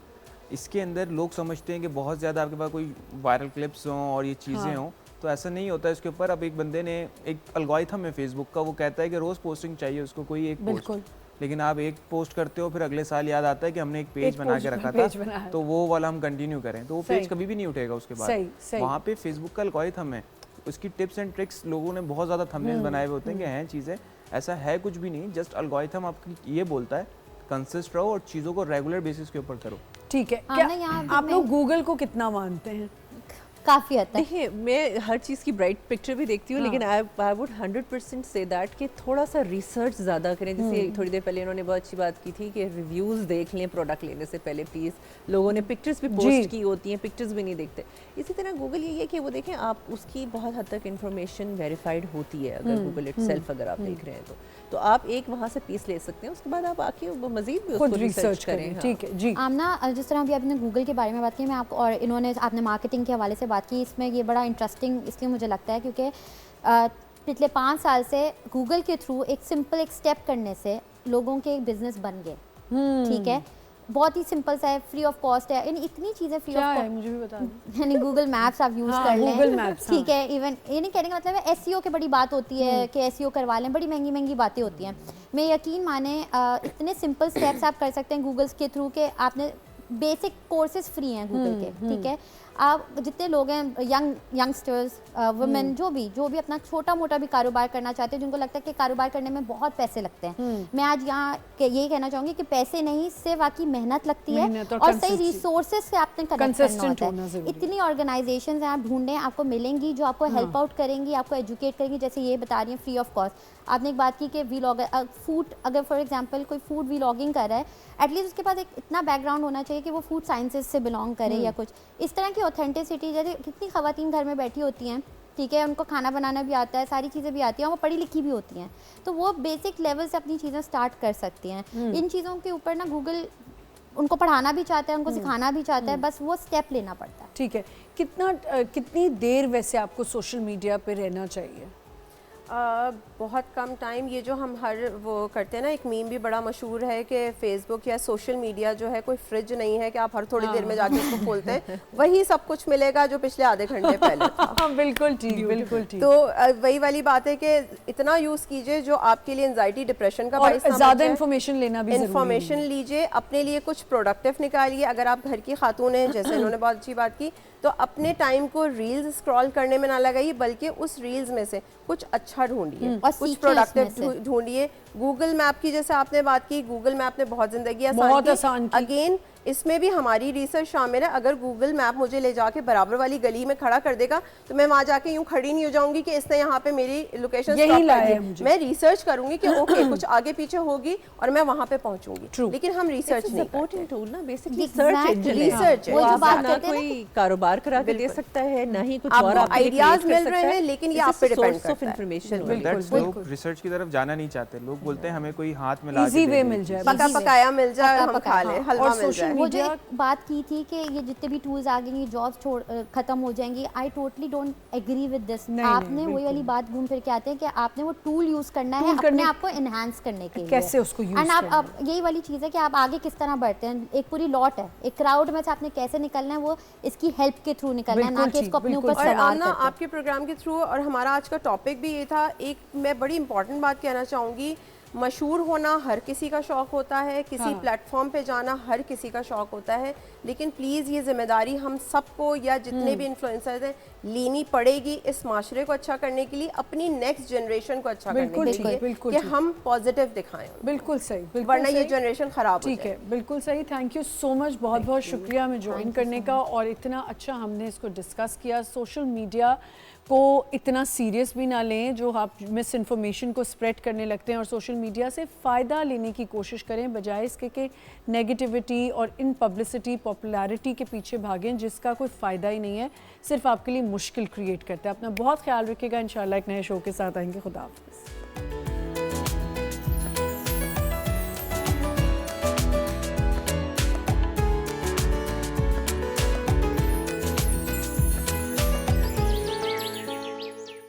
इसके अंदर लोग समझते हैं कि बहुत ज़्यादा आपके पास कोई वायरल क्लिप्स हों और ये चीज़ें हों, तो ऐसा नहीं होता है। इसके ऊपर अब एक बंदे ने एक एल्गोरिथम है फेसबुक का, वो कहता है कि रोज़ पोस्टिंग चाहिए उसको, कोई एक पोस्ट, लेकिन आप एक पोस्ट करते हो फिर अगले साल याद आता है कि हमने एक पेज बना के रखा था, तो वो वाला हम कंटिन्यू करें, तो वो पेज कभी भी नहीं उठेगा उसके बाद। वहाँ पे फेसबुक का एल्गोरिथम है, उसकी टिप्स एंड ट्रिक्स लोगों ने बहुत ज़्यादा थंबनेल्स बनाए हुए होते हैं कि हैं चीज़ें, ऐसा है कुछ भी नहीं, जस्ट एल्गोरिथम आपकी ये बोलता है कंसिस्ट रहो और चीज़ों को रेगुलर बेसिस के ऊपर करो। ठीक है। क्या आप लोग गूगल को कितना मानते हैं? काफ़ी हद तक। देखिए मैं हर चीज़ की ब्राइट पिक्चर भी देखती हूँ, लेकिन आई वुड 100% से दैट कि थोड़ा सा रिसर्च ज़्यादा करें। जैसे थोड़ी देर पहले उन्होंने बहुत अच्छी बात की थी कि रिव्यूज़ देख लें प्रोडक्ट लेने से पहले प्लीज़। लोगों ने पिक्चर्स भी पोस्ट की होती हैं, पिक्चर्स भी नहीं देखते। इसी तरह गूगल ये है कि वो देखें आप उसकी बहुत हद तक इन्फॉर्मेशन वेरीफाइड होती है अगर गूगल इटसेल्फ अगर आप देख रहे हैं तो आप एक वहाँ से पीस ले सकते हैं, उसके बाद आप आके मज़ीद भी उसको रिसर्च करें। ठीक है जी। आमना, जिस तरह अभी आपने गूगल के बारे में बात की, मैं आपको और इन्होंने आपने मार्केटिंग के हवाले से बात की, इसमें ये बड़ा इंटरेस्टिंग इसलिए मुझे लगता है क्योंकि पिछले 5 साल से गूगल के थ्रू एक सिंपल एक स्टेप करने से लोगों के एक बिजनेस बन गए, ठीक है। बहुत ही सिंपल सा है, फ्री ऑफ कॉस्ट है, यानी इतनी चीज़ें फ्री ऑफ कॉस्ट, मुझे भी बता दो। यानी गूगल मैप्स आप यूज़ कर लें, गूगल मैप्स, ठीक है। इवन ये नहीं कहने का मतलब है एसईओ की बड़ी बात होती है कि एसईओ करवा लें, बड़ी महंगी महंगी बातें होती हैं। मैं यकीन माने इतने सिंपल स्टेप्स आप कर सकते हैं गूगल के थ्रू के आपने बेसिक कोर्सेज फ्री हैं गूगल के, ठीक है। आप जितने लोग हैं यंगस्टर्स वुमेन जो भी अपना छोटा मोटा भी कारोबार करना चाहते हैं, जिनको लगता है कि कारोबार करने में बहुत पैसे लगते हैं, मैं आज यहाँ यही कहना चाहूँगी कि पैसे नहीं, सिर्फ आपकी मेहनत लगती है और सही रिसोर्सेज से आपने कनेक्ट करना होता है। इतनी ऑर्गेनाइजेशंस हैं, आप ढूंढें, आपको मिलेंगी जो आपको हेल्प आउट करेंगी, आपको एजुकेट करेंगी, जैसे ये बता रही हैं फ्री ऑफ कॉस्ट। आपने एक बात की कि वीलॉगर फूड, अगर फॉर एग्जांपल कोई फूड वीलॉगिंग कर रहा है, एटलीस्ट उसके पास एक इतना बैकग्राउंड होना चाहिए कि वो फूड साइंसेस से बिलोंग करे या कुछ इस तरह की ऑथेंटिसिटी। जैसे कितनी ख़वातीन घर में बैठी होती हैं, ठीक है, उनको खाना बनाना भी आता है, सारी चीज़ें भी आती हैं, वो पढ़ी लिखी भी होती हैं, तो वो बेसिक लेवल से अपनी चीज़ें स्टार्ट कर सकती हैं। इन चीज़ों के ऊपर ना गूगल उनको पढ़ाना भी चाहता है, उनको सिखाना भी चाहता है, बस वो स्टेप लेना पड़ता है। ठीक है, कितनी देर वैसे आपको सोशल मीडिया पे रहना चाहिए? बहुत कम टाइम। ये जो हम हर वो करते हैं ना, एक मीम भी बड़ा मशहूर है कि फेसबुक या सोशल मीडिया जो है कोई फ्रिज नहीं है कि आप हर थोड़ी देर में जाके उसको खोलते हैं वही सब कुछ मिलेगा जो पिछले आधे घंटे पहले था। बिल्कुल ठीक, बिल्कुल ठीक। तो वही वाली बात है कि इतना यूज़ कीजिए जो आपके लिए एंजाइटी डिप्रेशन का बाइस ना ज़्यादा इन्फॉर्मेशन लेना भी, इन्फॉर्मेशन लीजिए, अपने लिए कुछ प्रोडक्टिव निकालिए। अगर आप घर की खातून हैं, जैसे इन्होंने बहुत अच्छी बात की, तो अपने टाइम को रील्स स्क्रॉल करने में ना लगाइए, बल्कि उस रील्स में से कुछ अच्छा ढूंढिए, कुछ प्रोडक्टिव ढूंढिए। गूगल मैप की जैसे आपने बात की, गूगल मैप ने बहुत ज़िंदगी आसान की। अगेन इसमें भी हमारी रिसर्च शामिल है। अगर गूगल मैप मुझे ले जाके बराबर वाली गली में खड़ा कर देगा तो मैं वहाँ जाके यूँ खड़ी नहीं हो जाऊंगी कि इसने यहाँ पे मेरी लोकेशन यही लाया मुझे। मैं रिसर्च करूंगी कि ओके कुछ आगे पीछे होगी और मैं वहाँ पे पहुँचूंगी। लेकिन हम रिसर्च नहीं सपोर्टिंग टूल ना, बेसिकली रिसर्च ना कोई कारोबार करा के दे सकता है, ना ही कुछ और आइडियाज मिल रहे हैं, लेकिन ये आप पे डिपेंड करता है। इन्फॉर्मेशन लोग रिसर्च की तरफ जाना नहीं चाहते, लोग बोलते हैं हमें कोई हाथ में ला इजी वे मिल जाए, पका पकाया मिल जाए, हम खा लें, हलवा मिल जाए। वो जो बात की थी कि ये जितने भी टूल्स आ गए जॉब्स खत्म हो जाएंगी, I totally don't agree with this. आपने वही वाली बात घूम फिर के आते हैं कि आपने वो टूल यूज करना है अपने आप को एनहांस करने के लिए, कैसे उसको यूज एंड आप अब यही वाली चीज़ है कि आप आगे किस तरह बढ़ते हैं। एक पूरी लॉट है, एक क्राउड में से आपने कैसे निकलना है, वो इसकी हेल्प के थ्रू निकलना है, ना कि इसको अपने ऊपर सवार करके। आपके प्रोग्राम के थ्रू, और हमारा आज का टॉपिक भी ये था, एक मैं बड़ी इंपॉर्टेंट बात कहना चाहूँगी, मशहूर होना हर किसी का शौक़ होता है, किसी प्लेटफॉर्म पे जाना हर किसी का शौक़ होता है, लेकिन प्लीज़ ये जिम्मेदारी हम सबको या जितने भी इन्फ्लुएंसर्स हैं लेनी पड़ेगी इस माशरे को अच्छा करने के लिए, अपनी नेक्स्ट जनरेशन को अच्छा करने के लिए, कि हम पॉजिटिव दिखाएं। बिल्कुल सही, वरना ये जनरेशन ख़राब हो जाए। ठीक है, बिल्कुल सही। थैंक यू सो मच, बहुत बहुत शुक्रिया हमें ज्वाइन करने का, और इतना अच्छा हमने इसको डिस्कस किया। सोशल मीडिया को इतना सीरियस भी ना लें जो आप मिस इन्फॉर्मेशन को स्प्रेड करने लगते हैं, और सोशल मीडिया से फ़ायदा लेने की कोशिश करें बजाय इसके कि नेगेटिविटी और इन पब्लिसिटी पॉपुलैरिटी के पीछे भागें जिसका कोई फ़ायदा ही नहीं है, सिर्फ आपके लिए मुश्किल क्रिएट करता है। अपना बहुत ख्याल रखिएगा, इंशाल्लाह एक नए शो के साथ आएंगे। खुदा हाफ़िज़।